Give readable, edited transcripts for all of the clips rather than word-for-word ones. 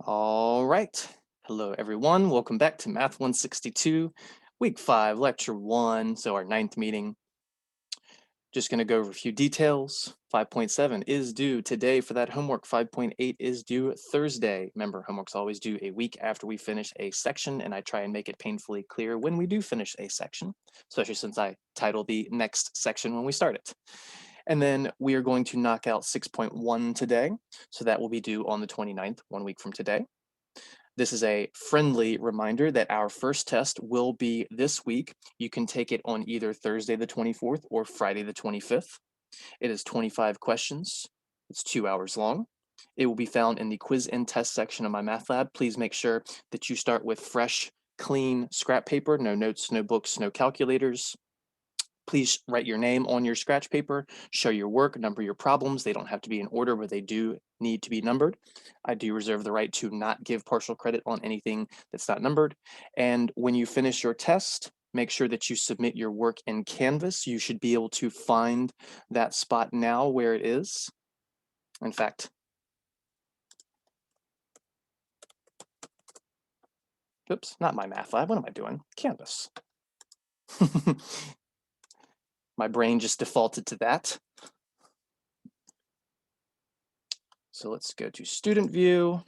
All right. Hello, everyone. Welcome back to Math 162, Week 5, Lecture 1, so our 9th meeting. Just going to go over a few details. 5.7 is due today for that homework. 5.8 is due Thursday. Remember, homework's always due a week after we finish a section, and I try and make it painfully clear when we do finish a section, especially since I title the next section when we start it. And then we are going to knock out 6.1 today, so that will be due on the 29th, 1 week from today. This is a friendly reminder that our first test will be this week. You can take it on either Thursday the 24th or Friday the 25th. It is 25 questions. It's 2 hours long. It will be found in the quiz and test section of my math lab. Please make sure that you start with fresh, clean scrap paper, no notes, no books, no calculators. Please write your name on your scratch paper, show your work, number your problems. They don't have to be in order, but they do need to be numbered. I do reserve the right to not give partial credit on anything that's not numbered. And when you finish your test, make sure that you submit your work in Canvas. You should be able to find that spot now where it is. In fact, oops, not my math lab. What am I doing? Canvas. My brain just defaulted to that. So let's go to student view.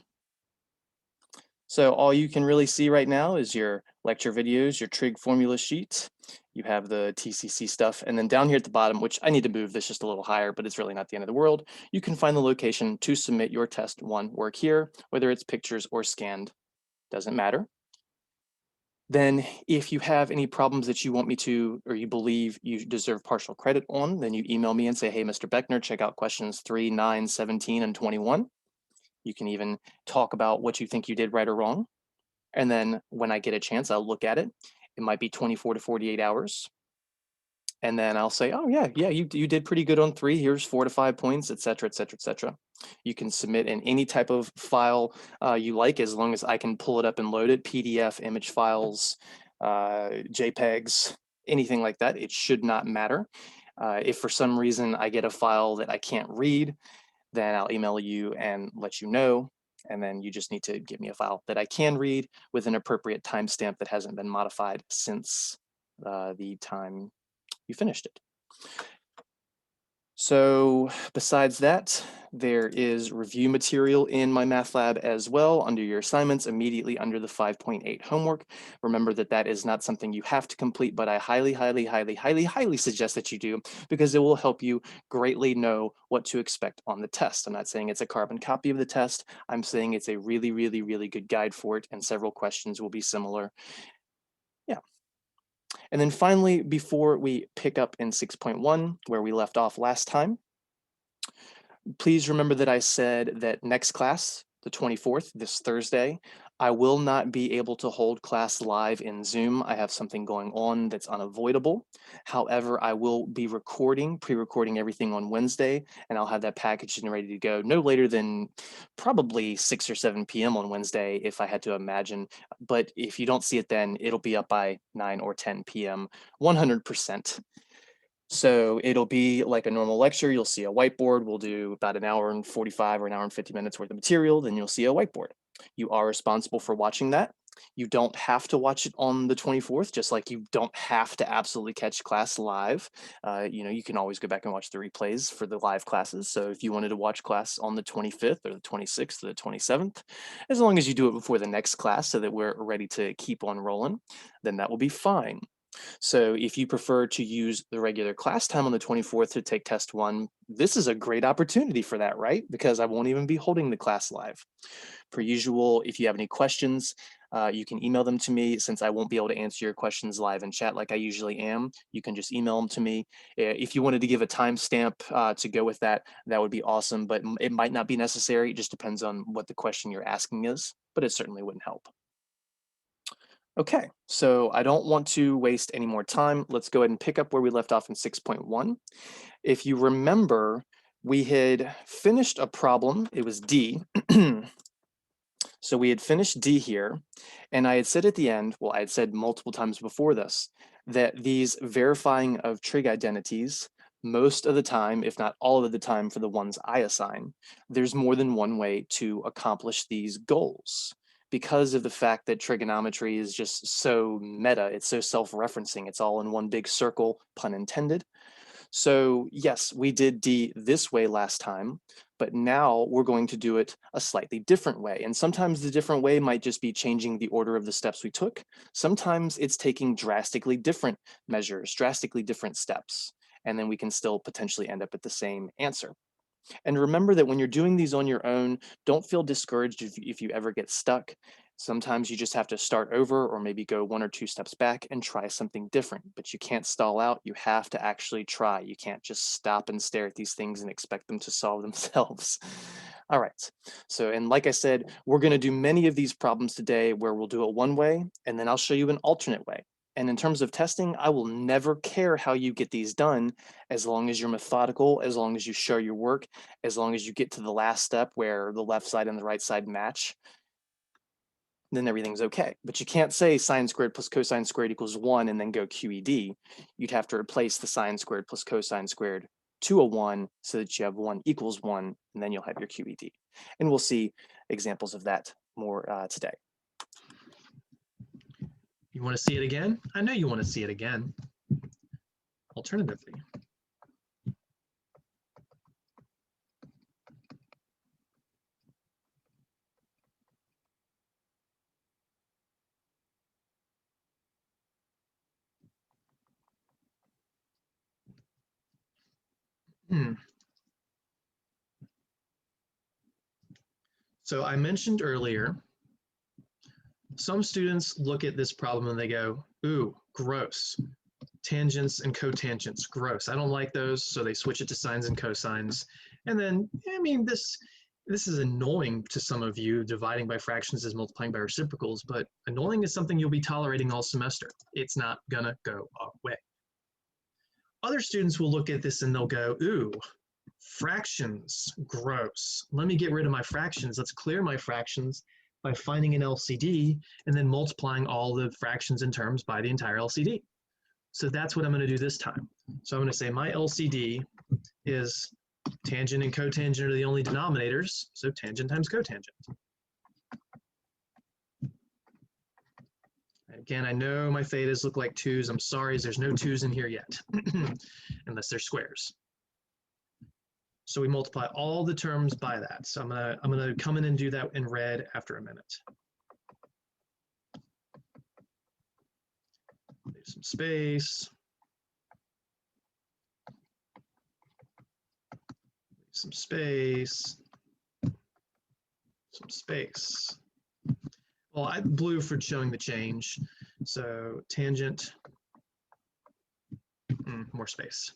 So all you can really see right now is your lecture videos, your Trig formula sheet. You have the TCC stuff. And then down here at the bottom, which I need to move this just a little higher, but it's really not the end of the world, you can find the location to submit your test 1 work here, whether it's pictures or scanned, doesn't matter. Then if you have any problems that you want me to, or you believe you deserve partial credit on, then you email me and say, hey, Mr. Beckner, check out questions 3, 9, 17, and 21. You can even talk about what you think you did right or wrong. And then when I get a chance, I'll look at it. It might be 24 to 48 hours. And then I'll say, oh yeah, you did pretty good on 3. Here's 4 to 5 points, et cetera, et cetera, et cetera. You can submit in any type of file you like, as long as I can pull it up and load it, PDF, image files, JPEGs, anything like that. It should not matter. If for some reason I get a file that I can't read, then I'll email you and let you know. And then you just need to give me a file that I can read with an appropriate timestamp that hasn't been modified since the time you finished it. So besides that, there is review material in my math lab as well under your assignments, immediately under the 5.8 homework. Remember that that is not something you have to complete, but I highly suggest that you do, because it will help you greatly know what to expect on the test. I'm not saying it's a carbon copy of the test. I'm saying it's a really good guide for it, and several questions will be similar. Yeah. And then finally, before we pick up in 6.1, where we left off last time, please remember that I said that next class, the 24th, this Thursday, I will not be able to hold class live in Zoom. I have something going on that's unavoidable. However, I will be pre-recording everything on Wednesday, and I'll have that packaged and ready to go no later than probably 6 or 7 p.m. on Wednesday, if I had to imagine. But if you don't see it then, it'll be up by 9 or 10 p.m., 100%. So it'll be like a normal lecture. You'll see a whiteboard. We'll do about an hour and 45 or an hour and 50 minutes worth of material. Then you'll see a whiteboard. You are responsible for watching that. You don't have to watch it on the 24th, just like you don't have to absolutely catch class live. You can always go back and watch the replays for the live classes. So if you wanted to watch class on the 25th or the 26th or the 27th, as long as you do it before the next class so that we're ready to keep on rolling, then that will be fine. So if you prefer to use the regular class time on the 24th to take test 1, this is a great opportunity for that, right? Because I won't even be holding the class live. Per usual, if you have any questions, you can email them to me. Since I won't be able to answer your questions live in chat like I usually am, you can just email them to me. If you wanted to give a timestamp to go with that, that would be awesome, but it might not be necessary. It just depends on what the question you're asking is, but it certainly wouldn't help. Okay, so I don't want to waste any more time. Let's go ahead and pick up where we left off in 6.1. If you remember, we had finished a problem. It was D. So we had finished D here, and I had said at the end, well, I had said multiple times before this, that these verifying of trig identities Most of the time, if not all of the time for the ones I assign, there's more than one way to accomplish these goals. Because of the fact that trigonometry is just so meta, it's so self-referencing, it's all in one big circle, pun intended. So yes, we did D this way last time, but now we're going to do it a slightly different way. And sometimes the different way might just be changing the order of the steps we took. Sometimes it's taking drastically different measures, drastically different steps, and then we can still potentially end up at the same answer. And remember that when you're doing these on your own, don't feel discouraged if you ever get stuck. Sometimes you just have to start over or maybe go 1 or 2 steps back and try something different, but you can't stall out. You have to actually try. You can't just stop and stare at these things and expect them to solve themselves. All right. So, and like I said, we're going to do many of these problems today where we'll do it one way, and then I'll show you an alternate way. And in terms of testing, I will never care how you get these done as long as you're methodical, as long as you show your work, as long as you get to the last step where the left side and the right side match, then everything's okay. But you can't say sine squared plus cosine squared equals 1 and then go QED. You'd have to replace the sine squared plus cosine squared to a 1 so that you have 1 equals 1, and then you'll have your QED. And we'll see examples of that more today. You want to see it again? I know you want to see it again. Alternatively, So I mentioned earlier, some students look at this problem and they go, ooh, gross. Tangents and cotangents, gross. I don't like those, so they switch it to sines and cosines. And then, I mean, this is annoying to some of you. Dividing by fractions is multiplying by reciprocals, but annoying is something you'll be tolerating all semester. It's not gonna go away. Other students will look at this and they'll go, ooh, fractions, gross. Let me get rid of my fractions. Let's clear my fractions by finding an LCD and then multiplying all the fractions and terms by the entire LCD. So that's what I'm going to do this time. So I'm going to say my LCD is tangent and cotangent are the only denominators, so tangent times cotangent. Again, I know my thetas look like 2's. I'm sorry, there's no 2's in here yet, unless they're squares. So we multiply all the terms by that. So I'm gonna come in and do that in red after a minute. Leave some space. Some space. Some space. Well, I blue for showing the change. So tangent, more space.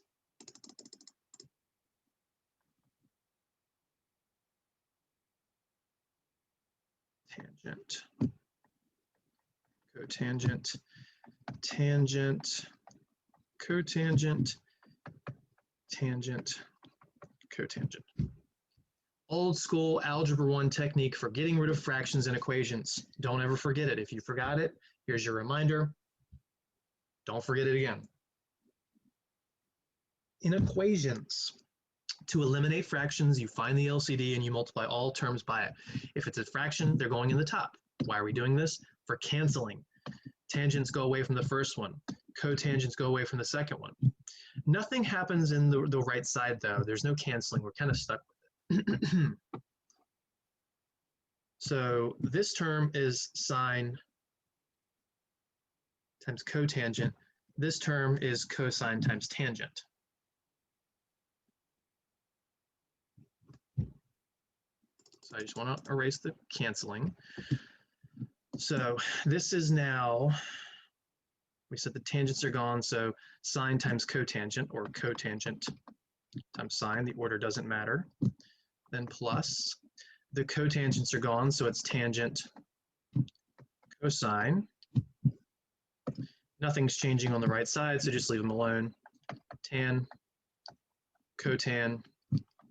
Tangent, cotangent, tangent, cotangent, tangent, cotangent. Old school algebra 1 technique for getting rid of fractions and equations. Don't ever forget it. If you forgot it, here's your reminder. Don't forget it again. In equations, to eliminate fractions, you find the LCD and you multiply all terms by it. If it's a fraction, they're going in the top. Why are we doing this? For canceling. Tangents go away from the first one. Cotangents go away from the second one. Nothing happens in the right side though. There's no canceling. We're kind of stuck with it. So this term is sine times cotangent. This term is cosine times tangent. So I just want to erase the canceling. So this is now, we said the tangents are gone, so sine times cotangent, or cotangent times sine, the order doesn't matter. Then plus, the cotangents are gone, so it's tangent cosine. Nothing's changing on the right side, so just leave them alone. Tan, cotan,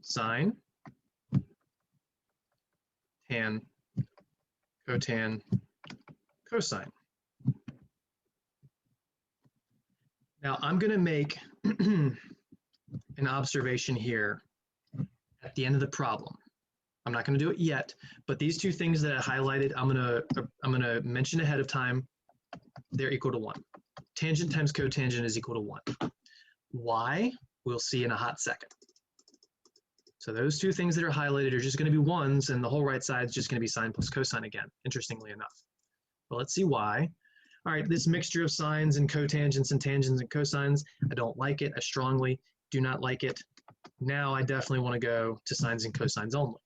sine. Tan, cotan, cosine. Now I'm going to make an observation here at the end of the problem. I'm not going to do it yet, but these two things that I highlighted, I'm gonna mention ahead of time. They're equal to 1. Tangent times cotangent is equal to 1. Why? We'll see in a hot second. So those two things that are highlighted are just going to be 1s, and the whole right side is just going to be sine plus cosine again, interestingly enough. But let's see why. All right, this mixture of sines and cotangents and tangents and cosines, I don't like it. I strongly do not like it. Now I definitely want to go to sines and cosines only.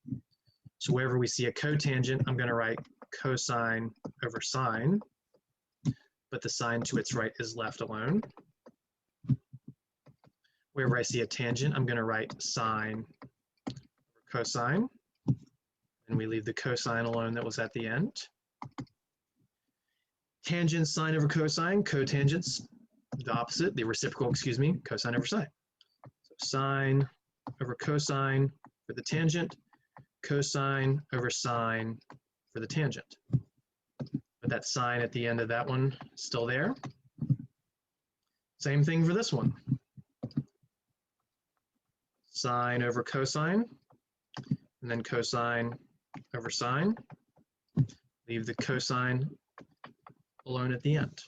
So wherever we see a cotangent, I'm going to write cosine over sine, but the sine to its right is left alone. Wherever I see a tangent, I'm going to write sine over cosine, and we leave the cosine alone that was at the end. Tangents, sine over cosine, cotangents, the opposite, the reciprocal, excuse me, cosine over sine. So sine over cosine for the tangent, cosine over sine for the tangent. But that sine at the end of that one is still there. Same thing for this one. Sine over cosine, and then cosine over sine. Leave the cosine alone at the end.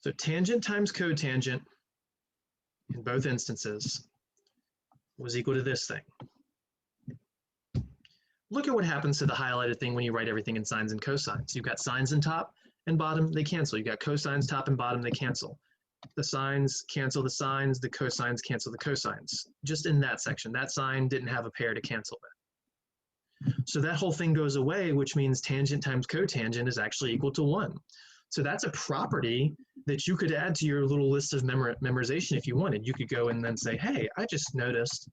So tangent times cotangent in both instances was equal to this thing. Look at what happens to the highlighted thing when you write everything in sines and cosines. You've got sines in top and bottom, they cancel. You've got cosines top and bottom, they cancel. The sines cancel the sines, the cosines cancel the cosines. Just in that section, that sign didn't have a pair to cancel with. So that whole thing goes away, which means tangent times cotangent is actually equal to 1. So that's a property that you could add to your little list of memorization if you wanted. You could go and then say, hey, I just noticed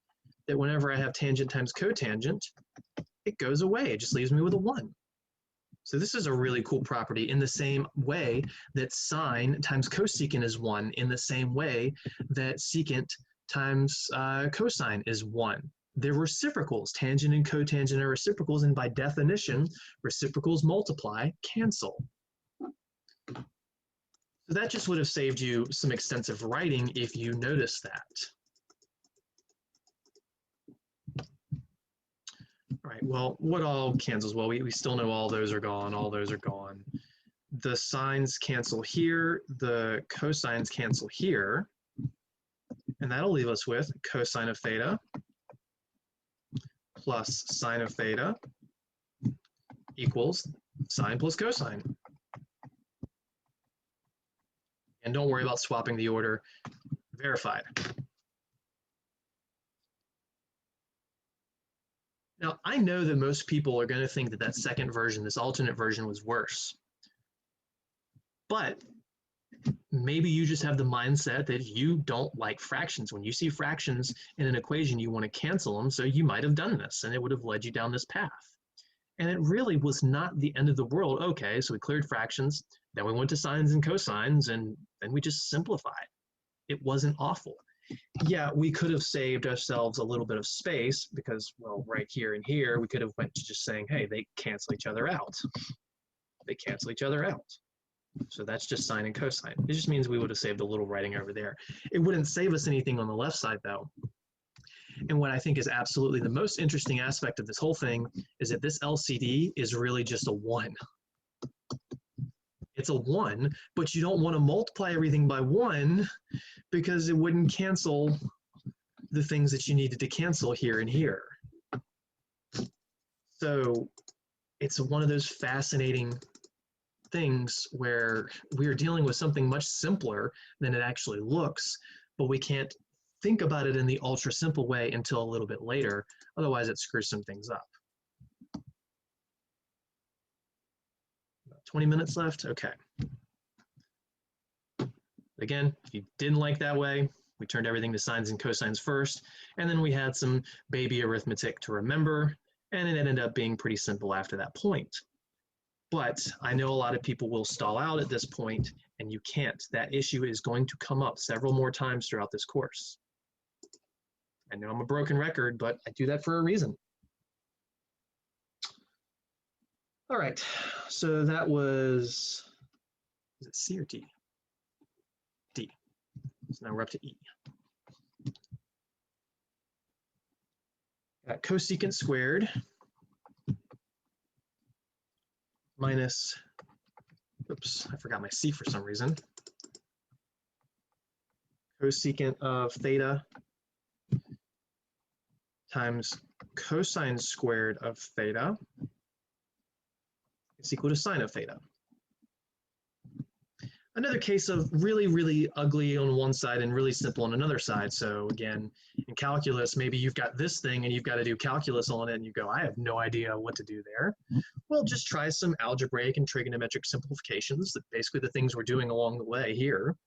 that whenever I have tangent times cotangent, it goes away. It just leaves me with a 1. So this is a really cool property in the same way that sine times cosecant is 1, in the same way that secant times cosine is 1. They're reciprocals. Tangent and cotangent are reciprocals, and by definition, reciprocals multiply, cancel. So that just would have saved you some extensive writing if you noticed that. All right, well, what all cancels? Well, we still know all those are gone, all those are gone. The sines cancel here, the cosines cancel here, and that'll leave us with cosine of theta plus sine of theta equals sine plus cosine. And don't worry about swapping the order, verified. Now, I know that most people are going to think that that second version, this alternate version, was worse. But maybe you just have the mindset that you don't like fractions. When you see fractions in an equation, you want to cancel them, so you might have done this, and it would have led you down this path. And it really was not the end of the world. Okay, so we cleared fractions, then we went to sines and cosines, and then we just simplified. It wasn't awful. Yeah, we could have saved ourselves a little bit of space because, well, right here and here, we could have went to just saying, hey, they cancel each other out. They cancel each other out. So that's just sine and cosine. It just means we would have saved a little writing over there. It wouldn't save us anything on the left side, though. And what I think is absolutely the most interesting aspect of this whole thing is that this LCD is really just a 1. It's a 1, but you don't want to multiply everything by 1 because it wouldn't cancel the things that you needed to cancel here and here. So it's one of those fascinating things where we are dealing with something much simpler than it actually looks, but we can't think about it in the ultra simple way until a little bit later. Otherwise, it screws some things up. 20 minutes left? Okay. Again, if you didn't like that way, we turned everything to sines and cosines first, and then we had some baby arithmetic to remember, and it ended up being pretty simple after that point. But I know a lot of people will stall out at this point, and you can't. That issue is going to come up several more times throughout this course. I know I'm a broken record, but I do that for a reason. All right, so that was it C or D? D. So now we're up to E. Got cosecant squared minus, oops, I forgot my C for some reason. Cosecant of theta times cosine squared of theta is equal to sine of theta. Another case of really, really ugly on one side and really simple on another side. So again, in calculus, maybe you've got this thing and you've got to do calculus on it and you go, I have no idea what to do there. Well, just try some algebraic and trigonometric simplifications, that basically the things we're doing along the way here.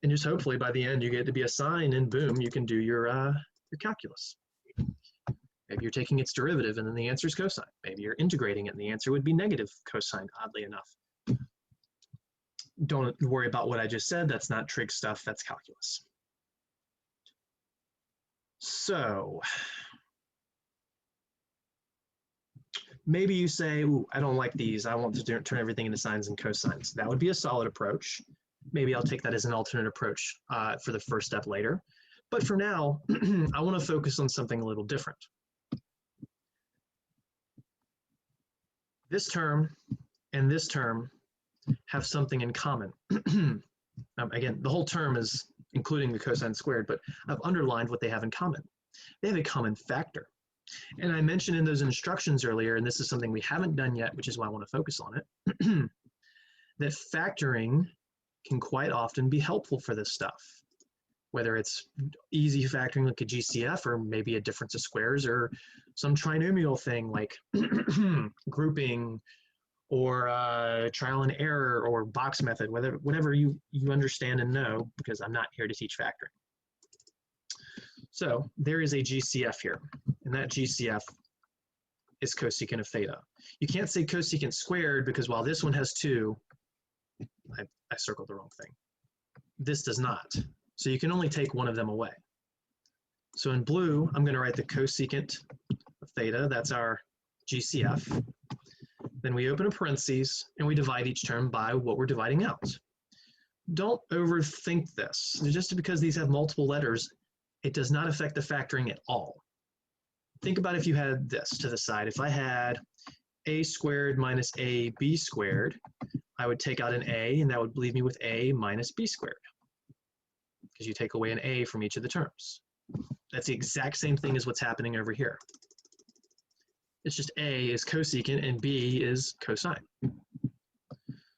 And just hopefully by the end you get to be a sine and boom, you can do your calculus. Maybe you're taking its derivative and then the answer is cosine. Maybe you're integrating it and the answer would be negative cosine, oddly enough. Don't worry about what I just said. That's not trig stuff, that's calculus. So maybe you say, ooh, I don't like these. I want to turn everything into sines and cosines. That would be a solid approach. Maybe I'll take that as an alternate approach for the first step later. But for now, I want to focus on something a little different. This term and this term have something in common. Again, the whole term is including the cosine squared, but I've underlined what they have in common. They have a common factor. And I mentioned in those instructions earlier, and this is something we haven't done yet, which is why I want to focus on it, that factoring can quite often be helpful for this stuff. Whether it's easy factoring like a GCF, or maybe a difference of squares, or some trinomial thing like grouping, or trial and error, or box method, whatever you understand and know, because I'm not here to teach factoring. So there is a GCF here, and that GCF is cosecant of theta. You can't say cosecant squared because while this one has 2, I circled the wrong thing. This does not. So you can only take one of them away. So in blue, I'm going to write the cosecant of theta. That's our GCF. Then we open a parentheses and we divide each term by what we're dividing out. Don't overthink this. Just because these have multiple letters, it does not affect the factoring at all. Think about if you had this to the side. If I had a squared minus ab squared, I would take out an a, and that would leave me with a minus b squared, because you take away an a from each of the terms. That's the exact same thing as what's happening over here. It's just a is cosecant and b is cosine.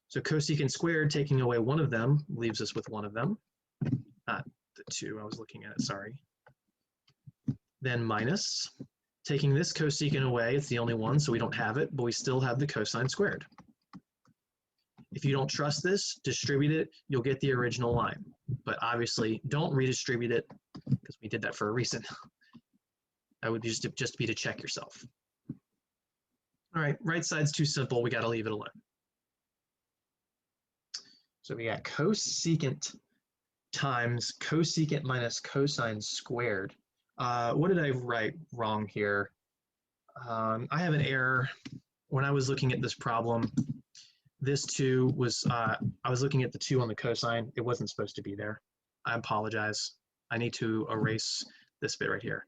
So cosecant squared, taking away one of them, leaves us with one of them. Not the 2 I was looking at, sorry. Then minus, taking this cosecant away, it's the only one, so we don't have it, but we still have the cosine squared. If you don't trust this, distribute it, you'll get the original line. But obviously, don't redistribute it, because we did that for a reason. That would be just be to check yourself. All right, right side's too simple, we gotta leave it alone. So we got cosecant times cosecant minus cosine squared. What did I write wrong here? I have an error. When I was looking at this problem, this 2 was, I was looking at the 2 on the cosine. It wasn't supposed to be there. I apologize. I need to erase this bit right here.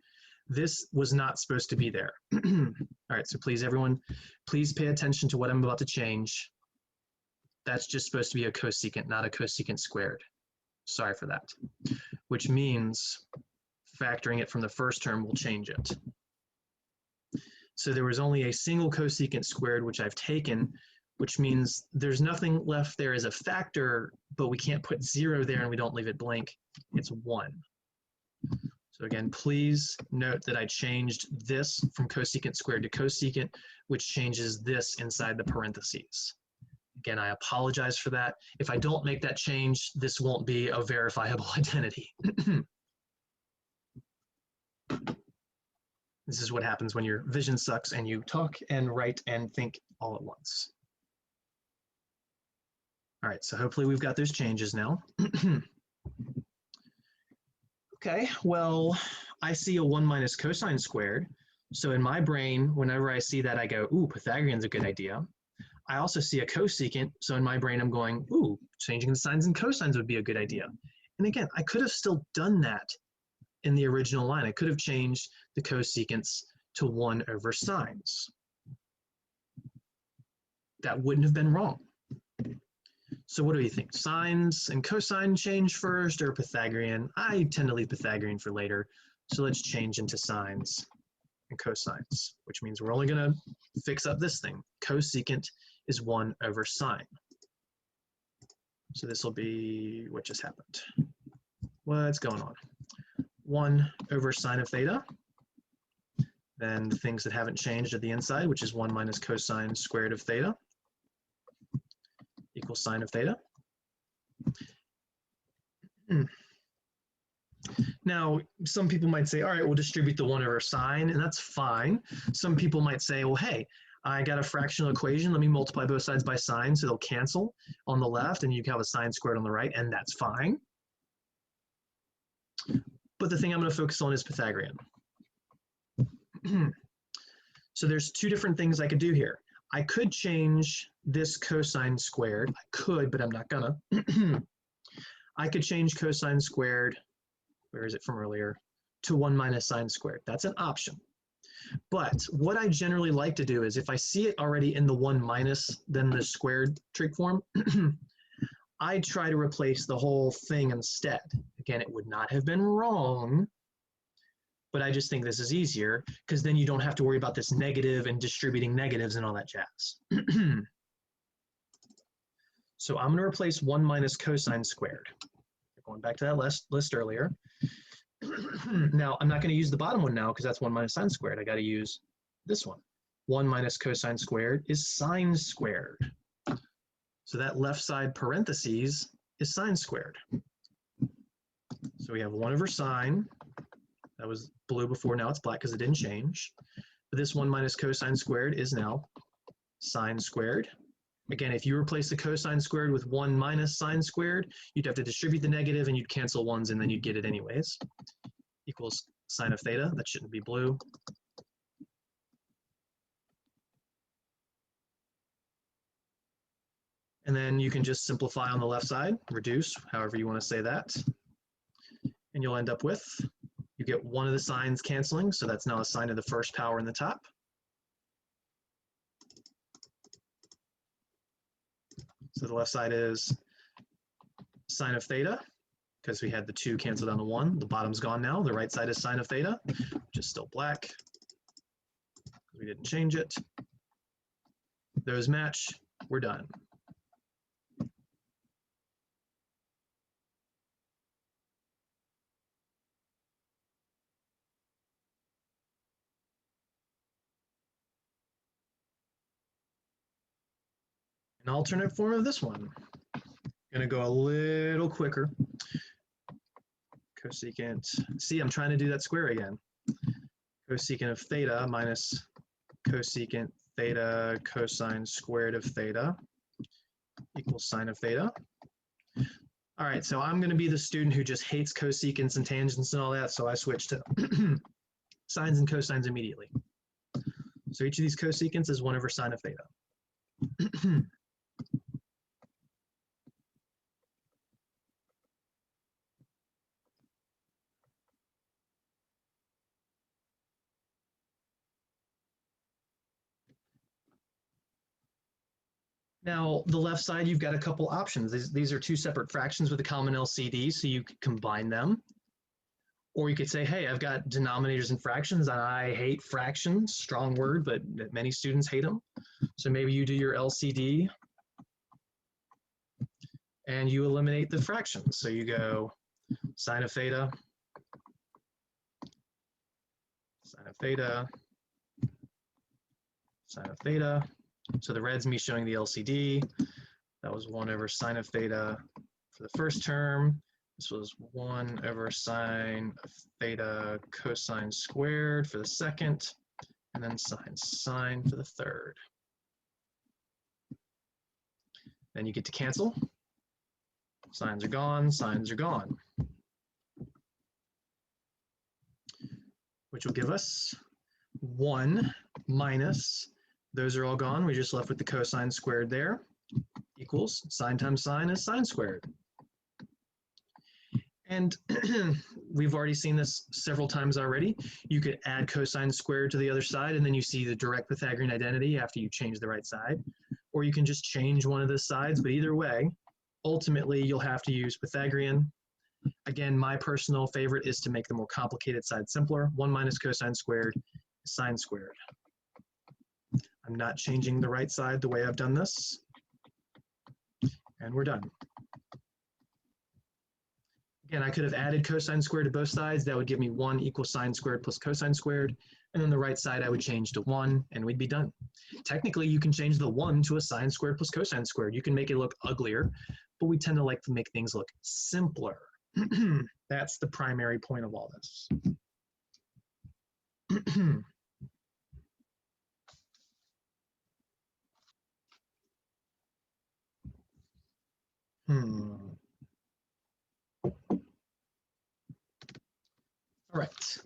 This was not supposed to be there. All right, so please, everyone, please pay attention to what I'm about to change. That's just supposed to be a cosecant, not a cosecant squared. Sorry for that. Which means factoring it from the first term will change it. So there was only a single cosecant squared, which I've taken, which means there's nothing left there as a factor, but we can't put 0 there and we don't leave it blank. It's 1. So again, please note that I changed this from cosecant squared to cosecant, which changes this inside the parentheses. Again, I apologize for that. If I don't make that change, this won't be a verifiable identity. This is what happens when your vision sucks and you talk and write and think all at once. All right, so hopefully we've got those changes now. Okay, well, I see a 1 minus cosine squared. So in my brain, whenever I see that, I go, ooh, Pythagorean's a good idea. I also see a cosecant, so in my brain I'm going, ooh, changing the sines and cosines would be a good idea. And again, I could have still done that in the original line. I could have changed the cosecants to 1 over sines. That wouldn't have been wrong. So what do you think? Sines and cosine change first or Pythagorean? I tend to leave Pythagorean for later. So let's change into sines and cosines, which means we're only going to fix up this thing. Cosecant is 1 over sine. So this will be what just happened. What's going on? 1 over sine of theta. Then the things that haven't changed at the inside, which is 1 minus cosine squared of theta equals sine of theta. Now, some people might say, all right, we'll distribute the 1 over sine, and that's fine. Some people might say, well, hey, I got a fractional equation. Let me multiply both sides by sine, so they'll cancel on the left, and you have a sine squared on the right, and that's fine. But the thing I'm going to focus on is Pythagorean. So there's 2 different things I could do here. I could change this cosine squared. I could, but I'm not gonna. I could change cosine squared, where is it from earlier, to 1 minus sine squared. That's an option. But what I generally like to do is if I see it already in the 1 minus, then the squared trig form, I try to replace the whole thing instead. Again, it would not have been wrong, but I just think this is easier because then you don't have to worry about this negative and distributing negatives and all that jazz. So I'm going to replace 1 minus cosine squared. Going back to that list earlier. Now, I'm not going to use the bottom one now because that's 1 minus sine squared. I got to use this one. 1 minus cosine squared is sine squared. So that left side parentheses is sine squared. So we have 1 over sine. That was blue before, now it's black because it didn't change. But this 1 minus cosine squared is now sine squared. Again, if you replace the cosine squared with 1 minus sine squared, you'd have to distribute the negative and you'd cancel ones and then you'd get it anyways. Equals sine of theta, that shouldn't be blue. And then you can just simplify on the left side, reduce, however you want to say that. And you'll end up with, you get one of the signs canceling, so that's now a sine of the first power in the top. So the left side is sine of theta, because we had the 2 canceled down to 1. The bottom's gone now. The right side is sine of theta, which is still black. We didn't change it. Those match. We're done. An alternate form of this one. Gonna go a little quicker. Cosecant, see, I'm trying to do that square again. Cosecant of theta minus cosecant theta cosine squared of theta equals sine of theta. All right, so I'm gonna be the student who just hates cosecants and tangents and all that, so I switch to sines and cosines immediately. So each of these cosecants is 1 over sine of theta. Now, the left side, you've got a couple options. These are 2 separate fractions with a common LCD, so you could combine them. Or you could say, hey, I've got denominators and fractions, and I hate fractions, strong word, but many students hate them. So maybe you do your LCD, and you eliminate the fractions. So you go sine of theta, sine of theta, sine of theta. So the red's me showing the LCD. That was 1 over sine of theta for the first term. This was 1 over sine of theta cosine squared for the second, and then sine for the third. Then you get to cancel. Sines are gone, sines are gone. Which will give us 1 minus, those are all gone, we're just left with the cosine squared there, equals sine times sine is sine squared. And we've already seen this several times already. You could add cosine squared to the other side, and then you see the direct Pythagorean identity after you change the right side. Or you can just change one of the sides, but either way, ultimately you'll have to use Pythagorean. Again, my personal favorite is to make the more complicated side simpler. 1 minus cosine squared is sine squared. I'm not changing the right side the way I've done this. And we're done. Again, I could have added cosine squared to both sides. That would give me 1 equals sine squared plus cosine squared. And then the right side I would change to 1, and we'd be done. Technically, you can change the 1 to a sine squared plus cosine squared. You can make it look uglier, but we tend to like to make things look simpler. That's the primary point of all this. All right.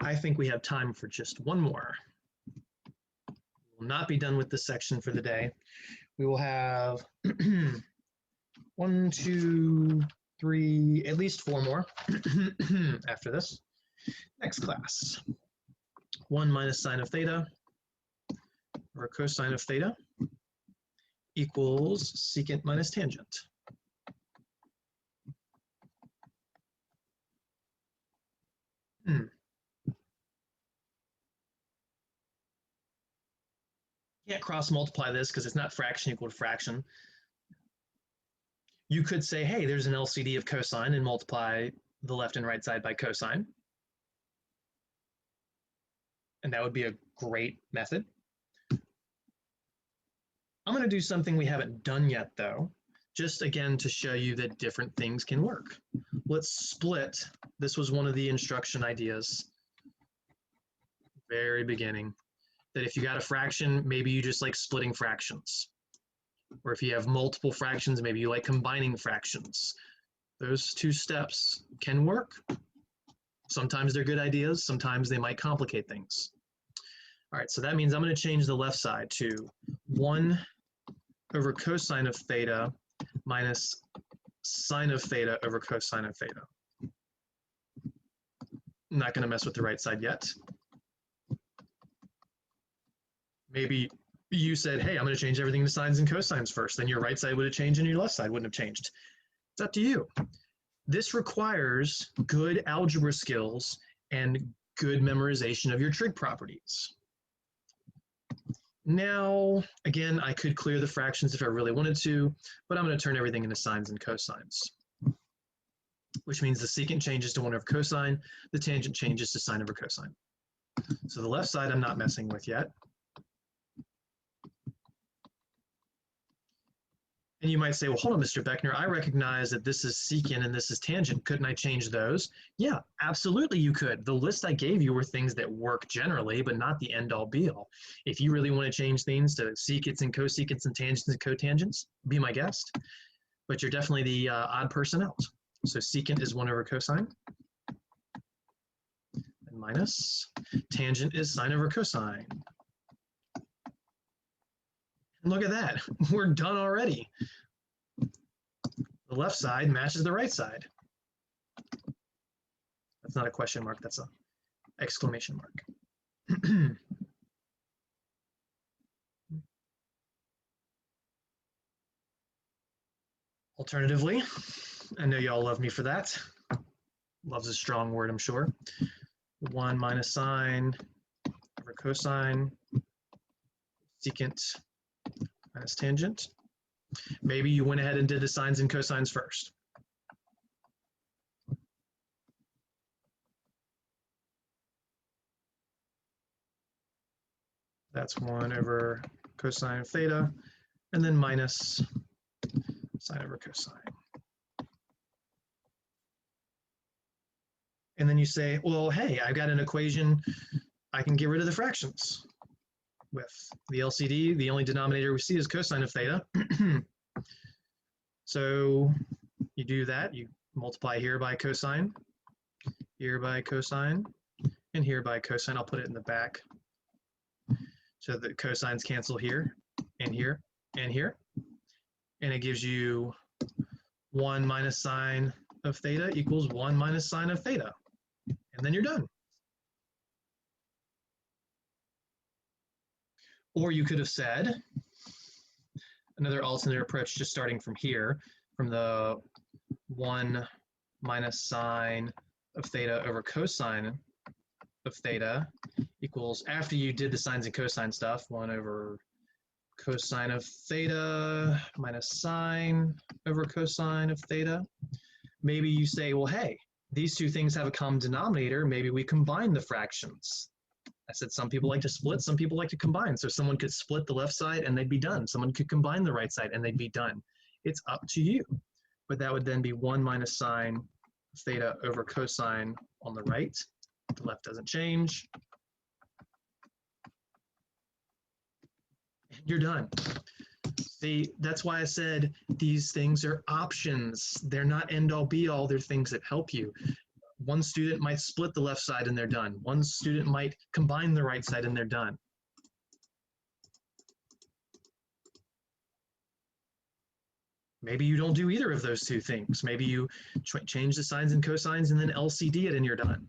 I think we have time for just one more. We'll not be done with this section for the day. We will have 1, 2, 3, at least 4 more after this. Next class. 1 minus sine of theta or cosine of theta equals secant minus tangent. Can't cross multiply this because it's not fraction equal to fraction. You could say, hey, there's an LCD of cosine and multiply the left and right side by cosine. And that would be a great method. I'm going to do something we haven't done yet, though, just again to show you that different things can work. Let's split. This was one of the instruction ideas, very beginning, that if you got a fraction, maybe you just like splitting fractions. Or if you have multiple fractions, maybe you like combining fractions. Those 2 steps can work. Sometimes they're good ideas, sometimes they might complicate things. All right, so that means I'm going to change the left side to 1 over cosine of theta minus sine of theta over cosine of theta. I'm not going to mess with the right side yet. Maybe you said, hey, I'm going to change everything to sines and cosines first. Then your right side would have changed and your left side wouldn't have changed. It's up to you. This requires good algebra skills and good memorization of your trig properties. Now, again, I could clear the fractions if I really wanted to, but I'm going to turn everything into sines and cosines, which means the secant changes to 1 over cosine, the tangent changes to sine over cosine. So the left side I'm not messing with yet. And you might say, well, hold on, Mr. Beckner, I recognize that this is secant and this is tangent. Couldn't I change those? Yeah, absolutely you could. The list I gave you were things that work generally, but not the end all be all. If you really want to change things to secants and cosecants and tangents and cotangents, be my guest. But you're definitely the odd person out. So secant is 1 over cosine. And minus tangent is sine over cosine. And look at that, we're done already. The left side matches the right side. That's not a question mark, that's an exclamation mark. Alternatively, I know y'all love me for that. Love's a strong word, I'm sure. 1 minus sine over cosine, secant minus tangent. Maybe you went ahead and did the sines and cosines first. That's 1 over cosine of theta, and then minus sine over cosine. And then you say, well, hey, I've got an equation, I can get rid of the fractions. With the LCD, the only denominator we see is cosine of theta. So you do that, you multiply here by cosine, here by cosine, and here by cosine. I'll put it in the back so that cosines cancel here, and here, and here. and it gives you 1 minus sine of theta equals 1 minus sine of theta. And then you're done. Or you could have said, another alternate approach, just starting from here, from the 1 minus sine of theta over cosine of theta equals, after you did the sines and cosine stuff, 1 over cosine of theta minus sine over cosine of theta. Maybe you say, well, hey, these two things have a common denominator. Maybe we combine the fractions. I said some people like to split, some people like to combine. So someone could split the left side and they'd be done. Someone could combine the right side and they'd be done. It's up to you. But that would then be 1 minus sine theta over cosine on the right. The left doesn't change. You're done. See, that's why I said these things are options. They're not end all be all. They're things that help you. One student might split the left side and they're done. One student might combine the right side and they're done. Maybe you don't do either of those two things. Maybe you change the sines and cosines and then LCD it and you're done.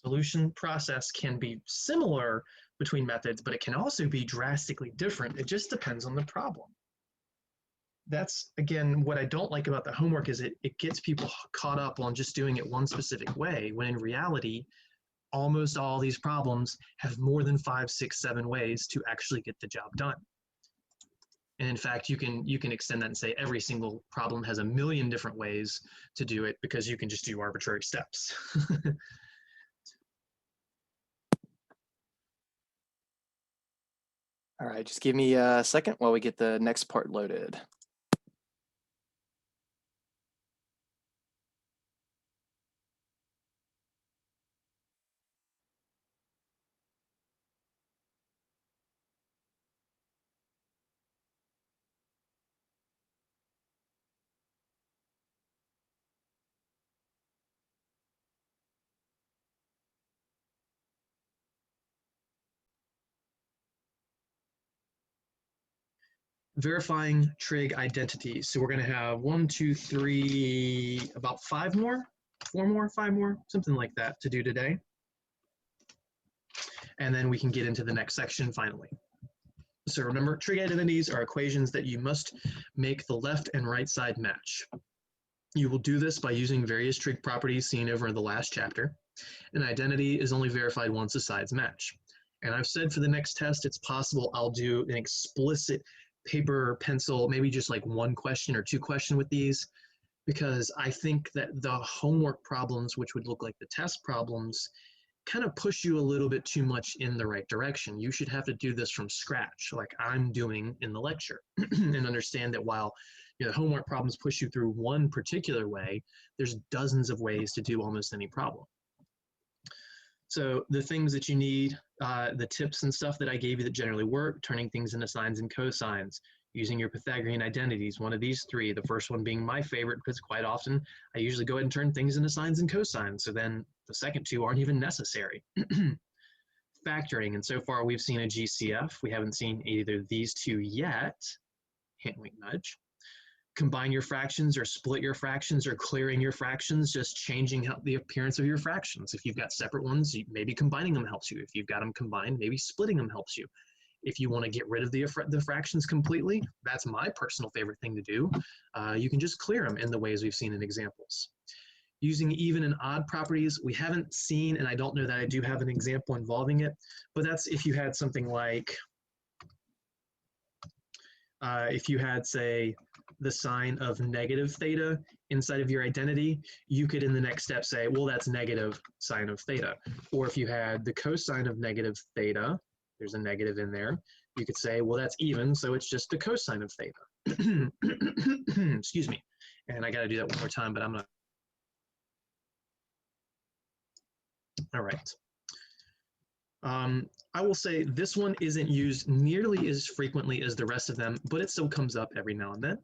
Solution process can be similar between methods, but it can also be drastically different. It just depends on the problem. That's, again, what I don't like about the homework is it gets people caught up on just doing it one specific way, when in reality, almost all these problems have more than 5, 6, 7 ways to actually get the job done. And in fact, you can extend that and say every single problem has a million different ways to do it because you can just do arbitrary steps. All right, just give me a second while we get the next part loaded. Verifying trig identities. So we're going to have 1, 2, 3, about 5 more, 4 more, 5 more, something like that to do today. And then we can get into the next section finally. So remember, trig identities are equations that you must make the left and right side match. You will do this by using various trig properties seen over in the last chapter. An identity is only verified once the sides match. And I've said for the next test, it's possible I'll do an explicit paper or pencil, maybe just like 1 question or 2 question with these, because I think that the homework problems, which would look like the test problems, kind of push you a little bit too much in the right direction. You should have to do this from scratch, like I'm doing in the lecture, and understand that while the homework problems push you through one particular way, there's dozens of ways to do almost any problem. So the things that you need, the tips and stuff that I gave you that generally work, turning things into sines and cosines, using your Pythagorean identities, one of these 3, the first one being my favorite because quite often I usually go ahead and turn things into sines and cosines, so then the second 2 aren't even necessary. Factoring, and so far we've seen a GCF. We haven't seen either these 2 yet. Hint, wink, nudge. Combine your fractions or split your fractions or clearing your fractions, just changing the appearance of your fractions. If you've got separate ones, maybe combining them helps you. If you've got them combined, maybe splitting them helps you. If you want to get rid of the fractions completely, that's my personal favorite thing to do. You can just clear them in the ways we've seen in examples. Using even and odd properties, we haven't seen, and I don't know that I do have an example involving it, but that's if you had something like, if you had, say, the sine of negative theta inside of your identity, you could in the next step say, well, that's negative sine of theta. Or if you had the cosine of negative theta, there's a negative in there, you could say, well, that's even, so it's just the cosine of theta. Excuse me. And I got to do that one more time, but I'm not. All right. I will say this one isn't used nearly as frequently as the rest of them, but it still comes up every now and then.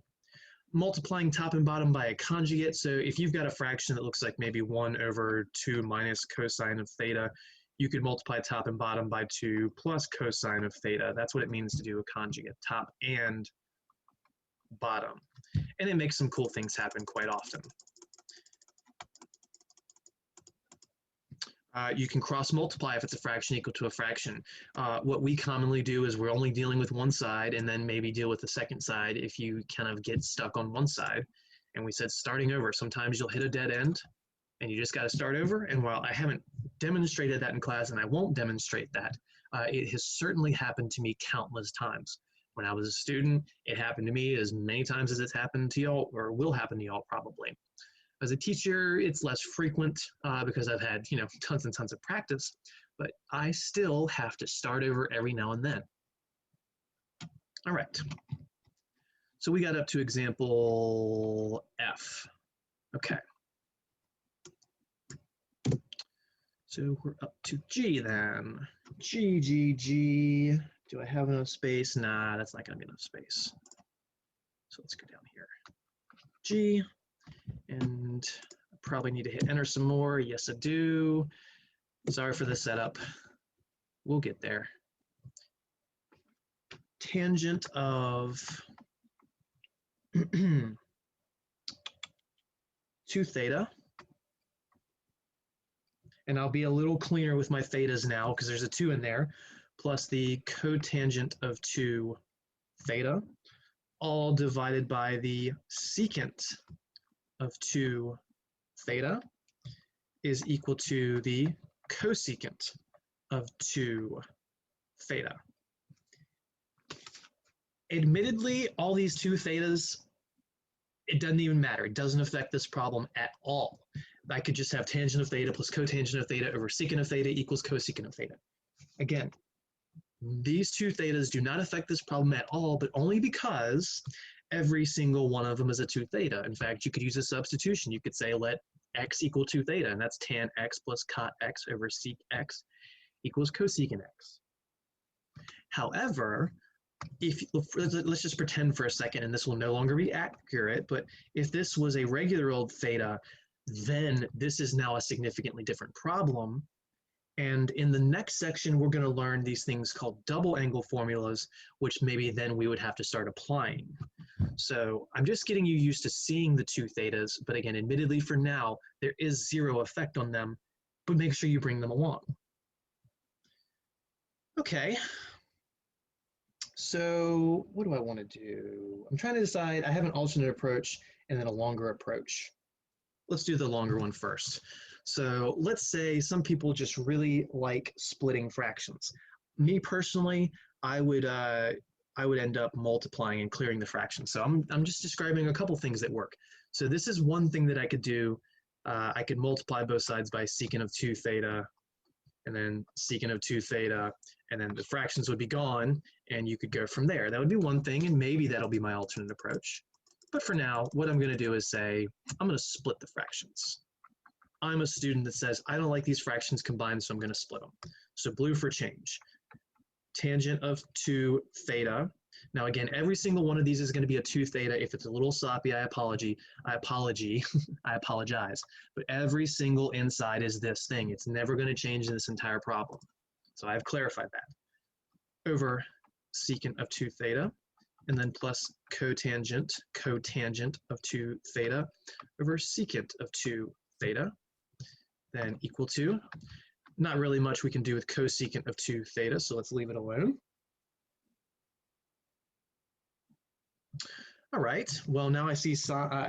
Multiplying top and bottom by a conjugate. So if you've got a fraction that looks like maybe 1 over 2 minus cosine of theta, you could multiply top and bottom by 2 plus cosine of theta. That's what it means to do a conjugate, top and bottom. And it makes some cool things happen quite often. You can cross multiply if it's a fraction equal to a fraction. What we commonly do is we're only dealing with one side and then maybe deal with the second side if you kind of get stuck on one side. And we said starting over, sometimes you'll hit a dead end and you just got to start over. And while I haven't demonstrated that in class and I won't demonstrate that, it has certainly happened to me countless times. When I was a student, it happened to me as many times as it's happened to y'all, or will happen to y'all probably. As a teacher, it's less frequent because I've had, tons and tons of practice, but I still have to start over every now and then. All right. So we got up to example F. Okay. So we're up to G then. G. Do I have enough space? Nah, that's not going to be enough space. So let's go down here. G. And I probably need to hit enter some more. Yes, I do. Sorry for the setup. We'll get there. Tangent of 2 theta. And I'll be a little cleaner with my thetas now because there's a 2 in there, plus the cotangent of 2 theta, all divided by the secant of 2 theta is equal to the cosecant of 2 theta. Admittedly, all these 2 thetas, it doesn't even matter. It doesn't affect this problem at all. I could just have tangent of theta plus cotangent of theta over secant of theta equals cosecant of theta. Again, these 2 thetas do not affect this problem at all, but only because every single one of them is a 2 theta. In fact, you could use a substitution. You could say let x equal 2 theta, and that's tan x plus cot x over sec x equals cosecant x. However, let's just pretend for a second, and this will no longer be accurate, but if this was a regular old theta, then this is now a significantly different problem. And in the next section, we're going to learn these things called double angle formulas, which maybe then we would have to start applying. So I'm just getting you used to seeing the 2 thetas, but again, admittedly for now, there is 0 effect on them, but make sure you bring them along. Okay. So what do I want to do? I'm trying to decide. I have an alternate approach and then a longer approach. Let's do the longer one first. So let's say some people just really like splitting fractions. Me personally, I would end up multiplying and clearing the fraction. So I'm just describing a couple things that work. So this is one thing that I could do. I could multiply both sides by secant of 2 theta, and then secant of 2 theta, and then the fractions would be gone, and you could go from there. That would be one thing, and maybe that'll be my alternate approach. But for now, what I'm going to do is say, I'm going to split the fractions. I'm a student that says, I don't like these fractions combined, so I'm going to split them. So blue for change. Tangent of 2 theta. Now again, every single one of these is going to be a 2 theta. If it's a little sloppy, I apologize. But every single inside is this thing. It's never going to change in this entire problem. So I've clarified that. Over secant of 2 theta, and then plus cotangent of 2 theta over secant of 2 theta, then equal to, not really much we can do with cosecant of 2 theta, so let's leave it alone. All right, well now I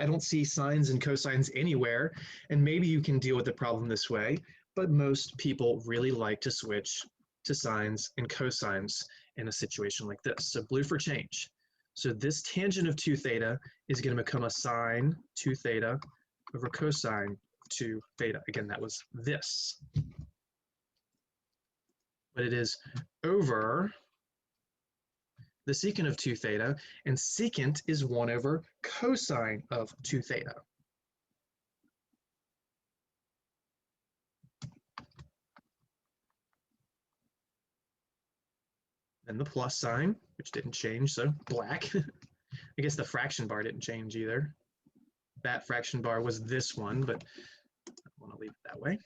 don't see sines and cosines anywhere, and maybe you can deal with the problem this way, but most people really like to switch to sines and cosines in a situation like this. So blue for change. So this tangent of 2 theta is going to become a sine 2 theta over cosine 2 theta. Again, that was this. But it is over the secant of 2 theta, and secant is 1 over cosine of 2 theta. Then the plus sign, which didn't change, so black. I guess the fraction bar didn't change either. That fraction bar was this one, but I want to leave it that way.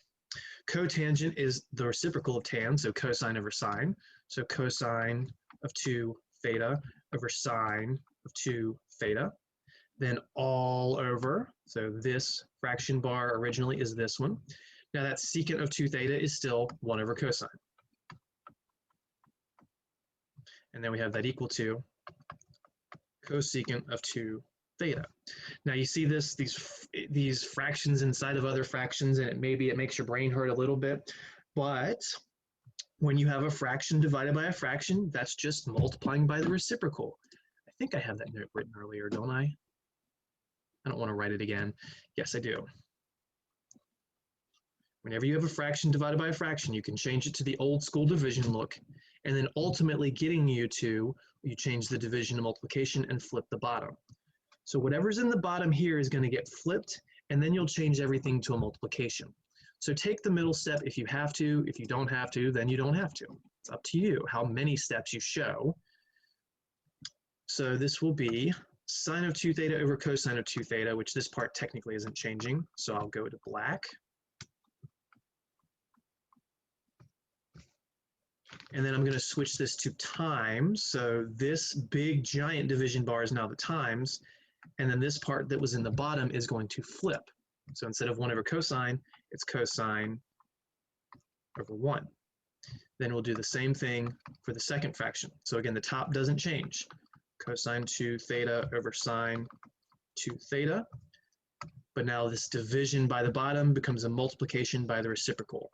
Cotangent is the reciprocal of tan, so cosine over sine. So cosine of 2 theta over sine of 2 theta, then all over, so this fraction bar originally is this one. Now that secant of 2 theta is still 1 over cosine. And then we have that equal to cosecant of 2 theta. Now you see this, these fractions inside of other fractions, and maybe it makes your brain hurt a little bit, but when you have a fraction divided by a fraction, that's just multiplying by the reciprocal. I think I have that note written earlier, don't I? I don't want to write it again. Yes, I do. Whenever you have a fraction divided by a fraction, you can change it to the old school division look, and then ultimately getting you to, you change the division to multiplication and flip the bottom. So whatever's in the bottom here is going to get flipped, and then you'll change everything to a multiplication. So take the middle step if you have to. If you don't have to, then you don't have to. It's up to you how many steps you show. So this will be sine of 2 theta over cosine of 2 theta, which this part technically isn't changing. So I'll go to black. And then I'm going to switch this to times. So this big giant division bar is now the times. And then this part that was in the bottom is going to flip. So instead of 1 over cosine, it's cosine over 1. Then we'll do the same thing for the second fraction. So again, the top doesn't change. Cosine 2 theta over sine 2 theta. But now this division by the bottom becomes a multiplication by the reciprocal.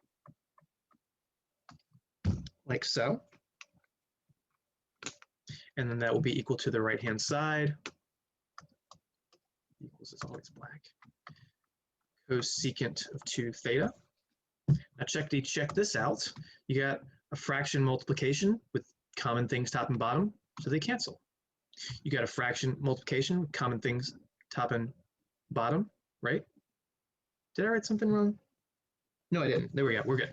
Like so. And then that will be equal to the right-hand side. Equals is always black. Cosecant of 2 theta. Now check this out. You got a fraction multiplication with common things top and bottom, so they cancel. You got a fraction multiplication with common things top and bottom, right? Did I write something wrong? No, I didn't. There we go. We're good.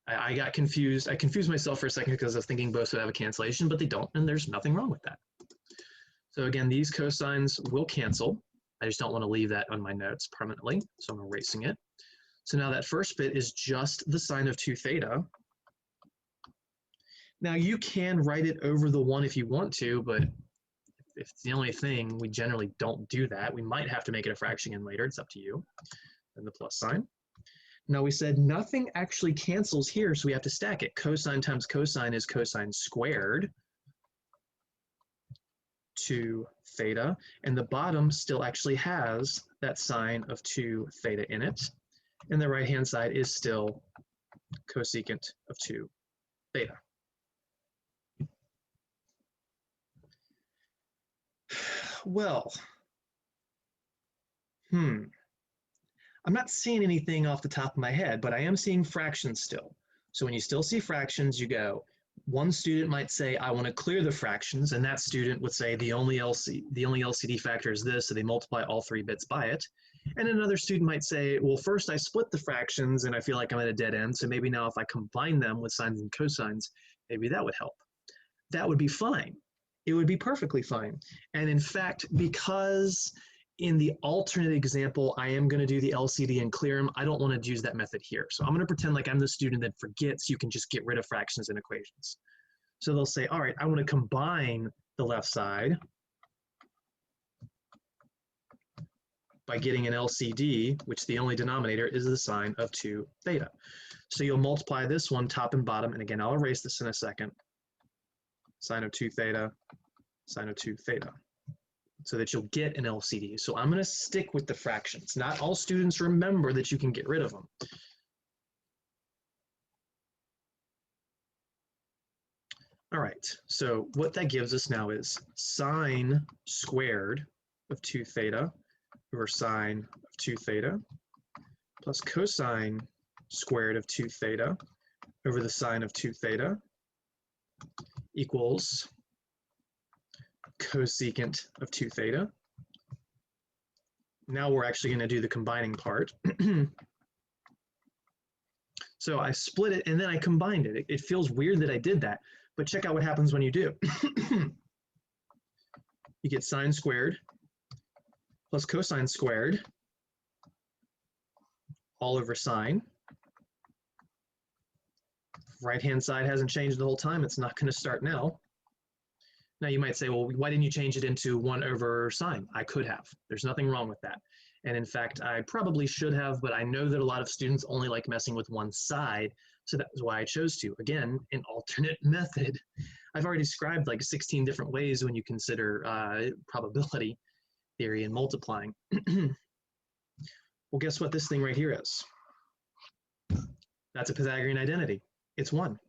I got confused. I confused myself for a second because I was thinking both would have a cancellation, but they don't, and there's nothing wrong with that. So again, these cosines will cancel. I just don't want to leave that on my notes permanently, so I'm erasing it. So now that first bit is just the sine of 2 theta. Now you can write it over the 1 if you want to, but if it's the only thing, we generally don't do that. We might have to make it a fraction again later. It's up to you. And the plus sign. Now we said nothing actually cancels here, so we have to stack it. Cosine times cosine is cosine squared 2 theta, and the bottom still actually has that sine of 2 theta in it, and the right-hand side is still cosecant of 2 theta. Well, I'm not seeing anything off the top of my head, but I am seeing fractions still. So when you still see fractions, you go, one student might say, I want to clear the fractions, and that student would say the only LCD factor is this, so they multiply all 3 bits by it. And another student might say, well, first I split the fractions and I feel like I'm at a dead end, so maybe now if I combine them with sines and cosines, maybe that would help. That would be fine. It would be perfectly fine. And in fact, because in the alternate example, I am going to do the LCD and clear them, I don't want to use that method here. So I'm going to pretend like I'm the student that forgets you can just get rid of fractions and equations. So they'll say, all right, I want to combine the left side by getting an LCD, which the only denominator is the sine of 2 theta. So you'll multiply this one top and bottom, and again, I'll erase this in a second. Sine of 2 theta, sine of 2 theta, so that you'll get an LCD. So I'm going to stick with the fractions. Not all students remember that you can get rid of them. All right, so what that gives us now is sine squared of 2 theta over sine of 2 theta plus cosine squared of 2 theta over the sine of 2 theta equals cosecant of 2 theta. Now we're actually going to do the combining part. So I split it and then I combined it. It feels weird that I did that, but check out what happens when you do. You get sine squared plus cosine squared all over sine. Right-hand side hasn't changed the whole time. It's not going to start now. Now you might say, well, why didn't you change it into 1 over sine? I could have. There's nothing wrong with that. And in fact, I probably should have, but I know that a lot of students only like messing with one side, so that's why I chose to. Again, an alternate method. I've already described like 16 different ways when you consider probability theory and multiplying. Well, guess what this thing right here is? That's a Pythagorean identity. It's 1.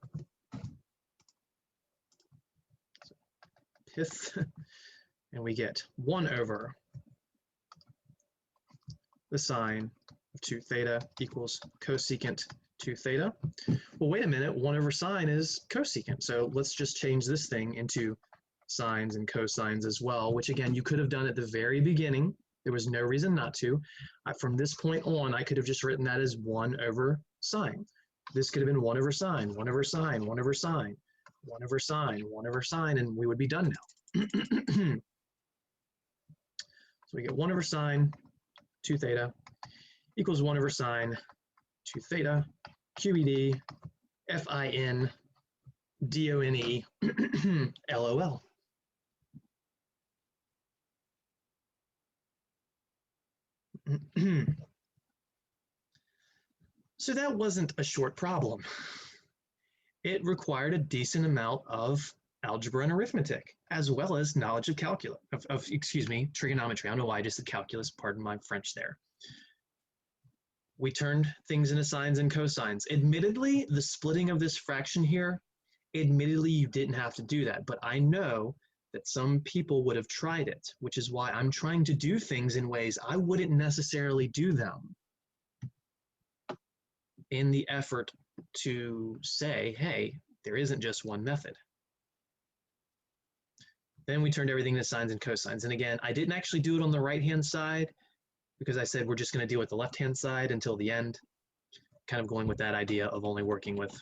Pith, and we get 1 over the sine of 2 theta equals cosecant 2 theta. Well, wait a minute, 1 over sine is cosecant. So let's just change this thing into sines and cosines as well, which again, you could have done at the very beginning. There was no reason not to. From this point on, I could have just written that as 1 over sine. This could have been 1 over sine, 1 over sine, 1 over sine, 1 over sine, 1 over sine, and we would be done now. So we get 1 over sine 2 theta equals 1 over sine 2 theta, QED, FIN, DONE, LOL. So that wasn't a short problem. It required a decent amount of algebra and arithmetic, as well as knowledge of calculus, trigonometry. I don't know why I just said calculus, pardon my French there. We turned things into sines and cosines. Admittedly, the splitting of this fraction here, admittedly, you didn't have to do that, but I know that some people would have tried it, which is why I'm trying to do things in ways I wouldn't necessarily do them in the effort to say, hey, there isn't just one method. Then we turned everything into sines and cosines. And again, I didn't actually do it on the right-hand side because I said we're just going to deal with the left-hand side until the end, kind of going with that idea of only working with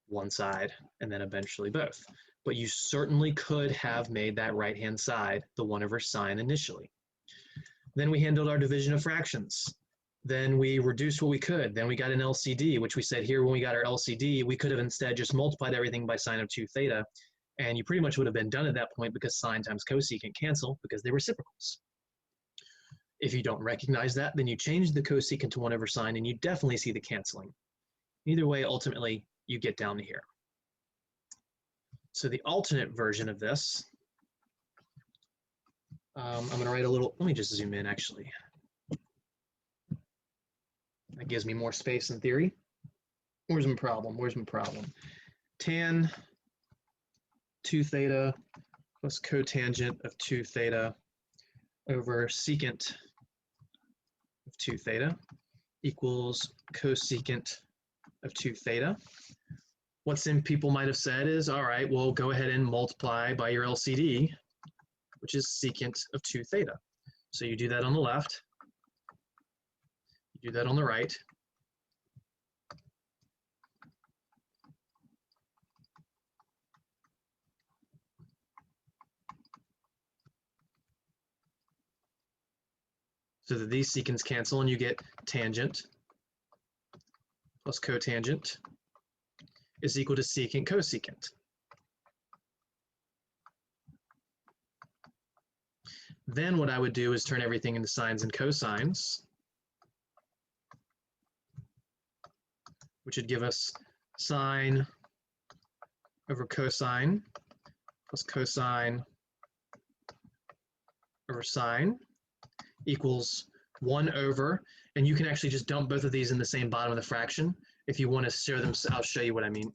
one side and then eventually both. But you certainly could have made that right-hand side the 1 over sine initially. Then we handled our division of fractions. Then we reduced what we could. Then we got an LCD, which we said here when we got our LCD, we could have instead just multiplied everything by sine of 2 theta. And you pretty much would have been done at that point because sine times cosecant cancel because they're reciprocals. If you don't recognize that, then you change the cosecant to 1 over sine and you definitely see the canceling. Either way, ultimately, you get down to here. So the alternate version of this, I'm going to write a little, let me just zoom in actually. That gives me more space in theory. Where's my problem? Where's my problem? Tan 2 theta plus cotangent of 2 theta over secant of 2 theta equals cosecant of 2 theta. What some people might have said is, all right, well, go ahead and multiply by your LCD, which is secant of 2 theta. So you do that on the left, you do that on the right. So that these secants cancel and you get tangent plus cotangent is equal to secant cosecant. Then what I would do is turn everything into sines and cosines, which would give us sine over cosine plus cosine over sine equals 1 over, and you can actually just dump both of these in the same bottom of the fraction. If you want to show them, I'll show you what I mean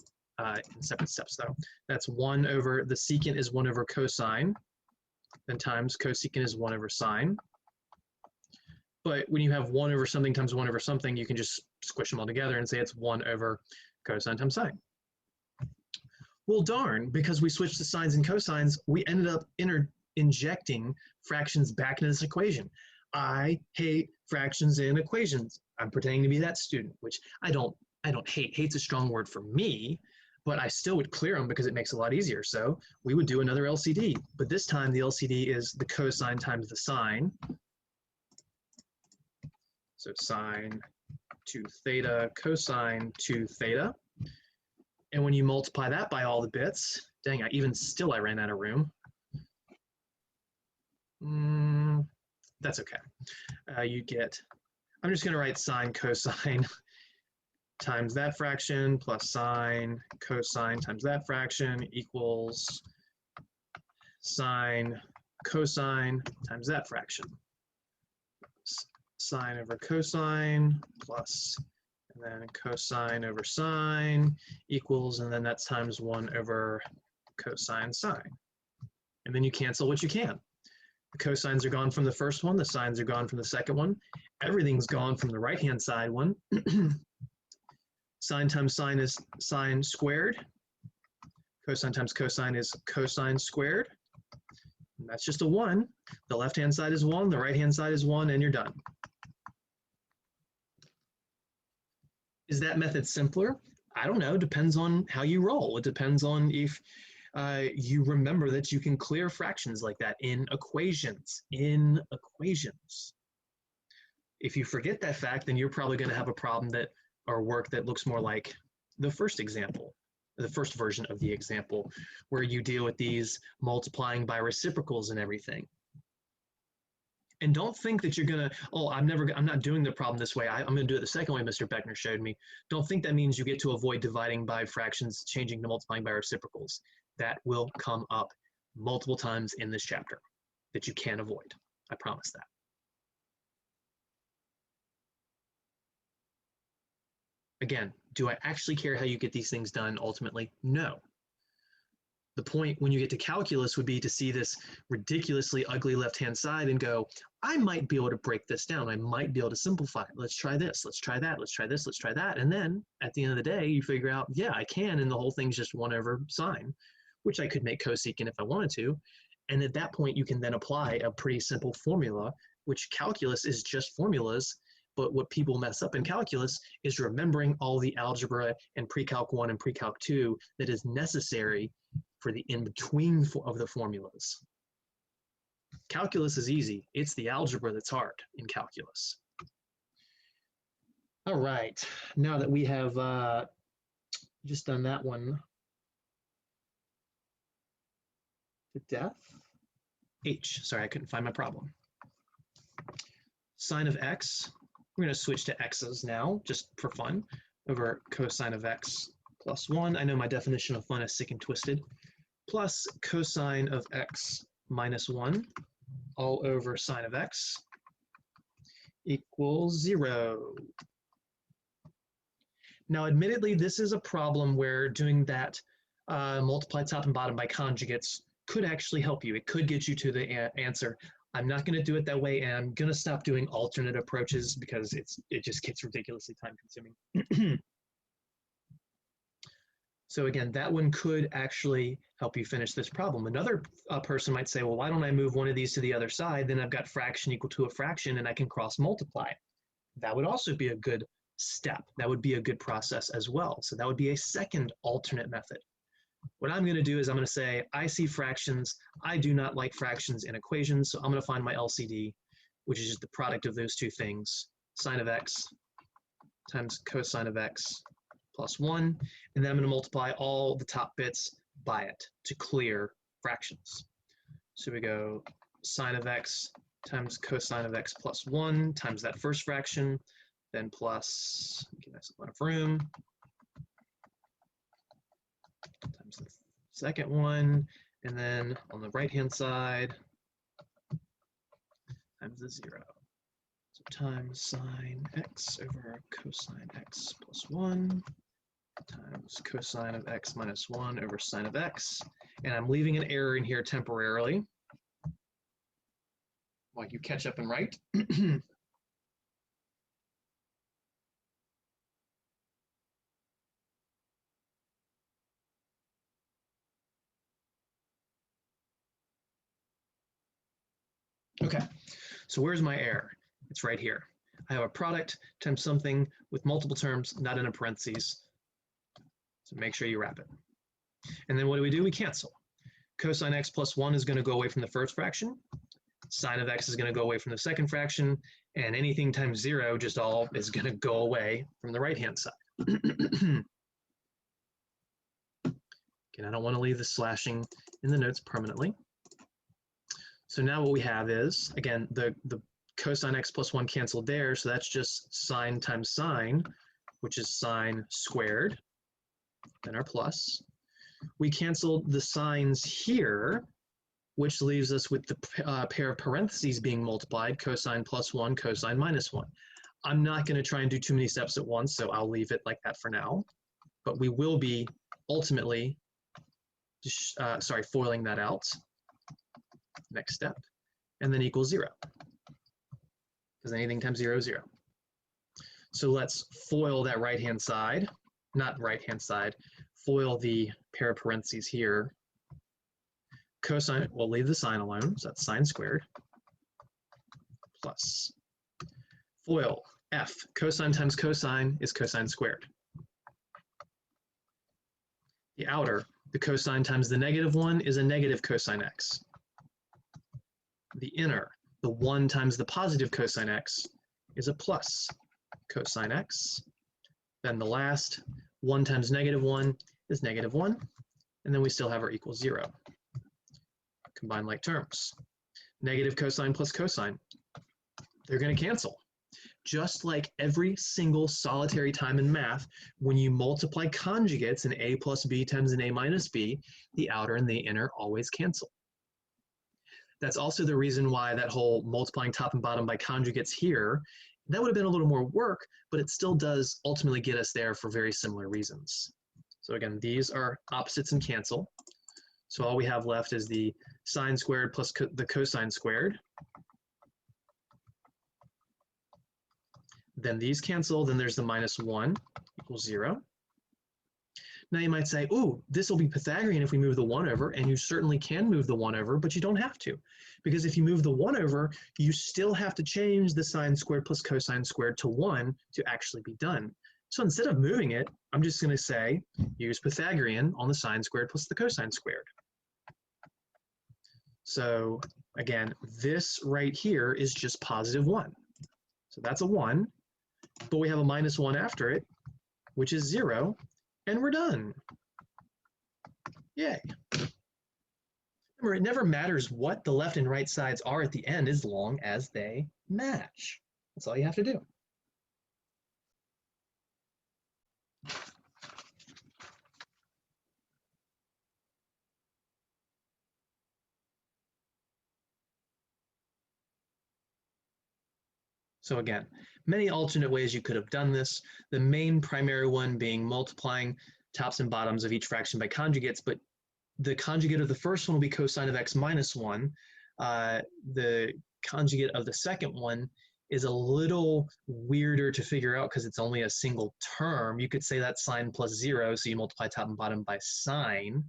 in separate steps though. That's 1 over, the secant is 1 over cosine, then times cosecant is 1 over sine. But when you have 1 over something times 1 over something, you can just squish them all together and say it's 1 over cosine times sine. Well, darn, because we switched to sines and cosines, we ended up injecting fractions back into this equation. I hate fractions in equations. I'm pretending to be that student, which I don't hate. Hate's a strong word for me, but I still would clear them because it makes it a lot easier. So we would do another LCD, but this time the LCD is the cosine times the sine. So sine 2 theta, cosine 2 theta. And when you multiply that by all the bits, dang, I ran out of room. That's okay. You get, I'm just going to write sine cosine times that fraction plus sine cosine times that fraction equals sine cosine times that fraction. Sine over cosine plus, and then cosine over sine equals, and then that's times 1 over cosine sine. And then you cancel what you can. The cosines are gone from the first one, the sines are gone from the second one, everything's gone from the right-hand side one. Sine times sine is sine squared. Cosine times cosine is cosine squared. And that's just a 1. The left-hand side is 1, the right-hand side is 1, and you're done. Is that method simpler? I don't know. Depends on how you roll. It depends on if you remember that you can clear fractions like that in equations. If you forget that fact, then you're probably going to have a problem that, or work that looks more like the first example, the first version of the example, where you deal with these multiplying by reciprocals and everything. And don't think that you're gonna, oh, I'm not doing the problem this way. I'm gonna do it the second way Mr. Beckner showed me. Don't think that means you get to avoid dividing by fractions, changing to multiplying by reciprocals. That will come up multiple times in this chapter that you can't avoid. I promise that. Again, do I actually care how you get these things done ultimately? No. The point when you get to calculus would be to see this ridiculously ugly left-hand side and go, I might be able to break this down. I might be able to simplify it. Let's try this. Let's try that. Let's try this. Let's try that. And then at the end of the day, you figure out, yeah, I can. And the whole thing's just 1 over sine, which I could make cosecant if I wanted to. And at that point, you can then apply a pretty simple formula, which calculus is just formulas. But what people mess up in calculus is remembering all the algebra and pre-calc 1 and pre-calc 2 that is necessary for the in-between of the formulas. Calculus is easy. It's the algebra that's hard in calculus. All right, now that we have just done that one to death. Sorry, I couldn't find my problem. Sine of x, we're going to switch to x's now, just for fun, over cosine of x plus 1. I know my definition of fun is sick and twisted. Plus cosine of x minus 1 all over sine of x equals 0. Now, admittedly, this is a problem where doing that multiply top and bottom by conjugates could actually help you. It could get you to the answer. I'm not going to do it that way, and I'm going to stop doing alternate approaches because it just gets ridiculously time-consuming. So again, that one could actually help you finish this problem. Another person might say, well, why don't I move one of these to the other side? Then I've got fraction equal to a fraction, and I can cross multiply. That would also be a good step. That would be a good process as well. So that would be a second alternate method. What I'm going to do is I'm going to say, I see fractions. I do not like fractions in equations, so I'm going to find my LCD, which is just the product of those two things, sine of x times cosine of x plus 1, and then I'm going to multiply all the top bits by it to clear fractions. So we go sine of x times cosine of x plus 1 times that first fraction, then plus, give myself enough room, times the second one, and then on the right-hand side, times the 0. So times sine x over cosine x plus 1 times cosine of x minus 1 over sine of x. And I'm leaving an error in here temporarily while you catch up and write. Okay, so where's my error? It's right here. I have a product times something with multiple terms, not in a parentheses. So make sure you wrap it. And then what do? We cancel. Cosine x plus 1 is going to go away from the first fraction. Sine of x is going to go away from the second fraction. And anything times 0 just all is going to go away from the right-hand side. Again, I don't want to leave the slashing in the notes permanently. So now what we have is, again, the cosine x plus 1 canceled there, so that's just sine times sine, which is sine squared, then our plus. We canceled the signs here, which leaves us with the pair of parentheses being multiplied, cosine plus 1, cosine minus 1. I'm not going to try and do too many steps at once, so I'll leave it like that for now. But we will be ultimately, foiling that out. Next step, and then equals 0. Because anything times 0 is 0. So let's FOIL that right-hand side, not right-hand side, FOIL the pair of parentheses here. Cosine, we'll leave the sine alone, so that's sine squared, plus FOIL f, cosine times cosine is cosine squared. The outer, the cosine times the negative 1 is a negative cosine x. The inner, the 1 times the positive cosine x is a plus cosine x. Then the last, 1 times negative 1 is negative 1. And then we still have our equals 0. Combine like terms. Negative cosine plus cosine, they're going to cancel. Just like every single solitary time in math, when you multiply conjugates in a plus b times an a minus b, the outer and the inner always cancel. That's also the reason why that whole multiplying top and bottom by conjugates here, that would have been a little more work, but it still does ultimately get us there for very similar reasons. So again, these are opposites and cancel. So all we have left is the sine squared plus the cosine squared. Then these cancel, then there's the minus 1 equals 0. Now you might say, ooh, this will be Pythagorean if we move the 1 over, and you certainly can move the 1 over, but you don't have to. Because if you move the 1 over, you still have to change the sine squared plus cosine squared to 1 to actually be done. So instead of moving it, I'm just going to say, use Pythagorean on the sine squared plus the cosine squared. So again, this right here is just positive 1. So that's a 1, but we have a minus 1 after it, which is 0. And we're done. Yay. Remember, it never matters what the left and right sides are at the end as long as they match. That's all you have to do. So again, many alternate ways you could have done this. The main primary one being multiplying tops and bottoms of each fraction by conjugates, but the conjugate of the first one will be cosine of x minus 1. The conjugate of the second one is a little weirder to figure out because it's only a single term. You could say that's sine plus 0, so you multiply top and bottom by sine.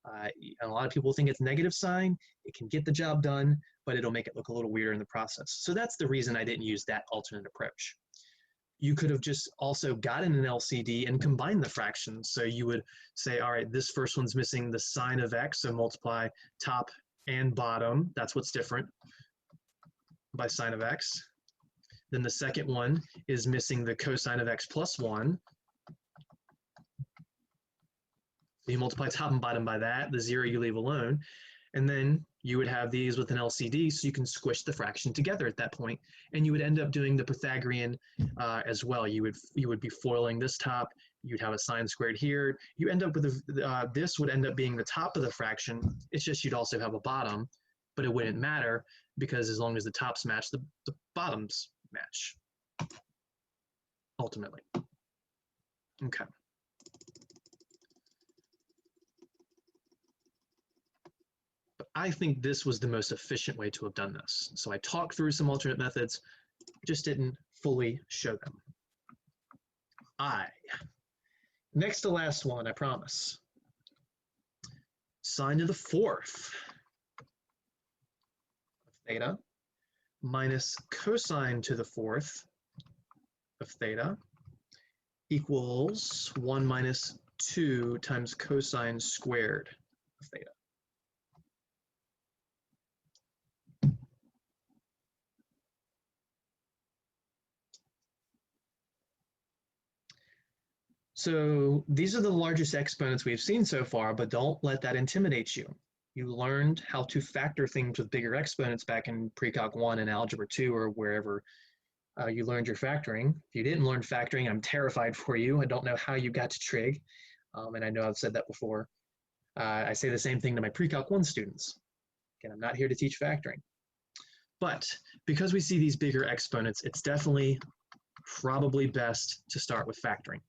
And a lot of people think it's negative sine. It can get the job done, but it'll make it look a little weirder in the process. So that's the reason I didn't use that alternate approach. You could have just also gotten an LCD and combined the fractions. So you would say, all right, this first one's missing the sine of x, so multiply top and bottom. That's what's different by sine of x. Then the second one is missing the cosine of x plus 1. So you multiply top and bottom by that. The 0 you leave alone. And then you would have these with an LCD, so you can squish the fraction together at that point, and you would end up doing the Pythagorean as well. You would be foiling this top. You'd have a sine squared here. You end up with this would end up being the top of the fraction. It's just you'd also have a bottom, but it wouldn't matter because as long as the tops match, the bottoms match ultimately. Okay. I think this was the most efficient way to have done this. So I talked through some alternate methods, just didn't fully show them. Next to last one, I promise. Sine to the fourth of theta minus cosine to the fourth of theta equals 1 minus 2 times cosine squared of theta. So these are the largest exponents we've seen so far, but don't let that intimidate you. You learned how to factor things with bigger exponents back in Pre-Calc 1 and Algebra 2 or wherever you learned your factoring. If you didn't learn factoring, I'm terrified for you. I don't know how you got to trig, and I know I've said that before. I say the same thing to my Pre-Calc 1 students. Again, I'm not here to teach factoring. But because we see these bigger exponents, it's definitely probably best to start with factoring.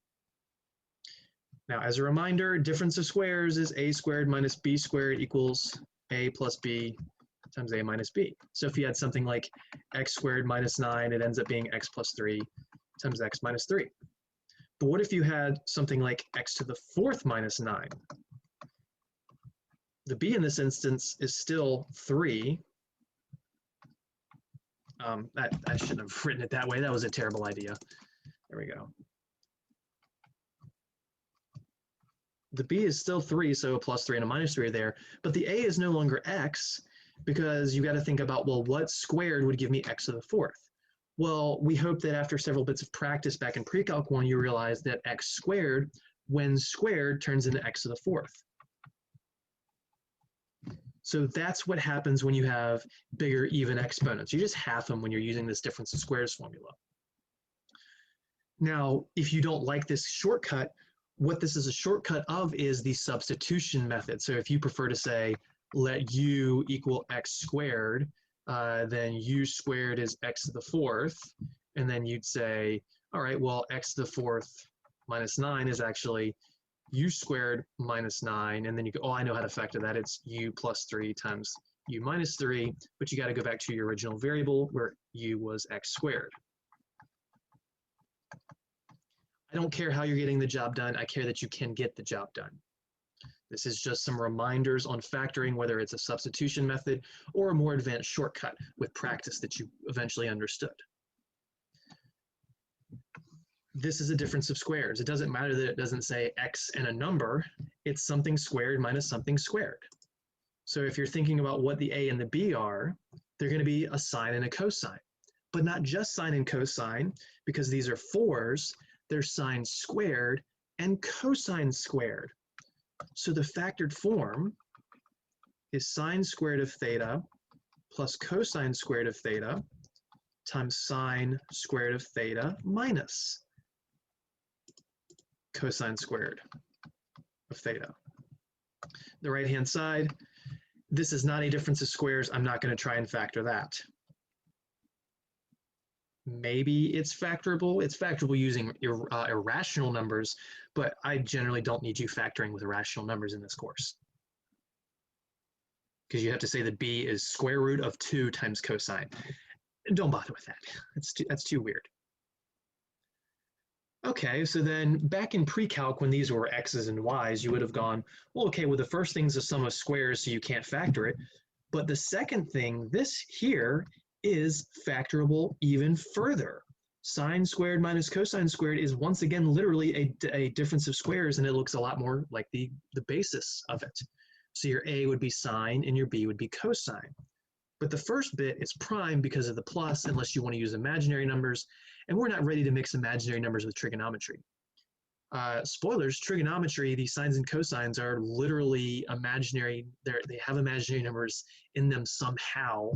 Now, as a reminder, difference of squares is a squared minus b squared equals a plus b times a minus b. So if you had something like x squared minus 9, it ends up being x plus 3 times x minus 3. But what if you had something like x to the 4th minus 9? The b in this instance is still 3. I shouldn't have written it that way. That was a terrible idea. There we go. The b is still 3, so a plus 3 and a minus 3 are there, but the a is no longer x because you got to think about, well, what squared would give me x to the 4th? Well, we hope that after several bits of practice back in Pre-Calc 1, you realize that x squared, when squared, turns into x to the 4th. So that's what happens when you have bigger even exponents. You just half them when you're using this difference of squares formula. Now, if you don't like this shortcut, what this is a shortcut of is the substitution method. So if you prefer to say, let u equal x squared, then u squared is x to the 4th, and then you'd say, all right, well, x to the 4th minus 9 is actually u squared minus 9, and then you go, oh, I know how to factor that. It's u plus 3 times u minus 3, but you got to go back to your original variable where u was x squared. I don't care how you're getting the job done. I care that you can get the job done. This is just some reminders on factoring, whether it's a substitution method or a more advanced shortcut with practice that you eventually understood. This is a difference of squares. It doesn't matter that it doesn't say x and a number. It's something squared minus something squared. So if you're thinking about what the a and the b are, they're going to be a sine and a cosine. But not just sine and cosine, because these are 4s. They're sine squared and cosine squared. So the factored form is sine squared of theta plus cosine squared of theta times sine squared of theta minus cosine squared of theta. The right-hand side, this is not a difference of squares. I'm not going to try and factor that. Maybe it's factorable. It's factorable using irrational numbers, but I generally don't need you factoring with irrational numbers in this course. Because you have to say that b is square root of 2 times cosine. Don't bother with that. That's too weird. Okay, so then back in pre-calc when these were x's and y's, you would have gone, well, okay, well, the first thing's a sum of squares, so you can't factor it. But the second thing, this here, is factorable even further. Sine squared minus cosine squared is once again literally a difference of squares, and it looks a lot more like the basis of it. So your a would be sine and your b would be cosine. But the first bit is prime because of the plus, unless you want to use imaginary numbers, and we're not ready to mix imaginary numbers with trigonometry. Spoilers, trigonometry, these sines and cosines are literally imaginary. They have imaginary numbers in them somehow.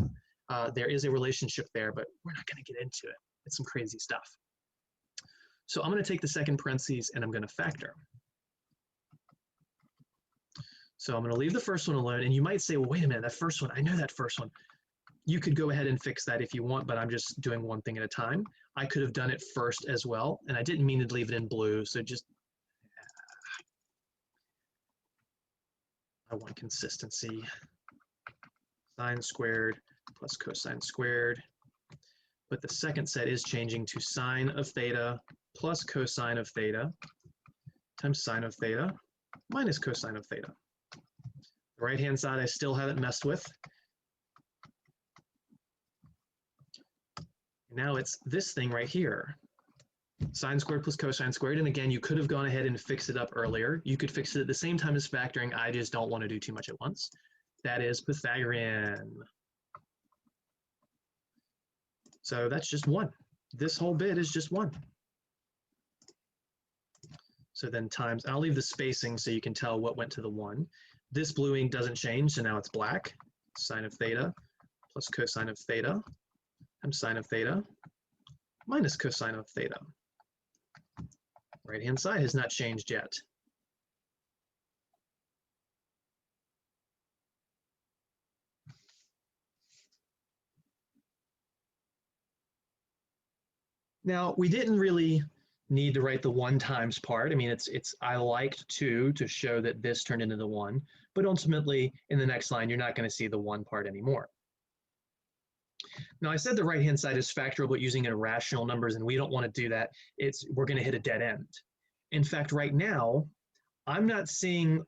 There is a relationship there, but we're not going to get into it. It's some crazy stuff. So I'm going to take the second parentheses and I'm going to factor. So I'm going to leave the first one alone. And you might say, well, wait a minute, that first one, I know that first one. You could go ahead and fix that if you want, but I'm just doing one thing at a time. I could have done it first as well, and I didn't mean to leave it in blue, so just, I want consistency. Sine squared plus cosine squared. But the second set is changing to sine of theta plus cosine of theta times sine of theta minus cosine of theta. The right-hand side I still haven't messed with. Now it's this thing right here, sine squared plus cosine squared. And again, you could have gone ahead and fixed it up earlier. You could fix it at the same time as factoring. I just don't want to do too much at once. That is Pythagorean. So that's just 1. This whole bit is just 1. So then times, I'll leave the spacing so you can tell what went to the 1. This blue ink doesn't change, so now it's black. Sine of theta plus cosine of theta times sine of theta minus cosine of theta. Right-hand side has not changed yet. Now, we didn't really need to write the 1 times part. I mean, I liked to show that this turned into the 1, but ultimately in the next line, you're not going to see the 1 part anymore. Now, I said the right-hand side is factorable using irrational numbers, and we don't want to do that. We're going to hit a dead end. In fact, right now, I'm not seeing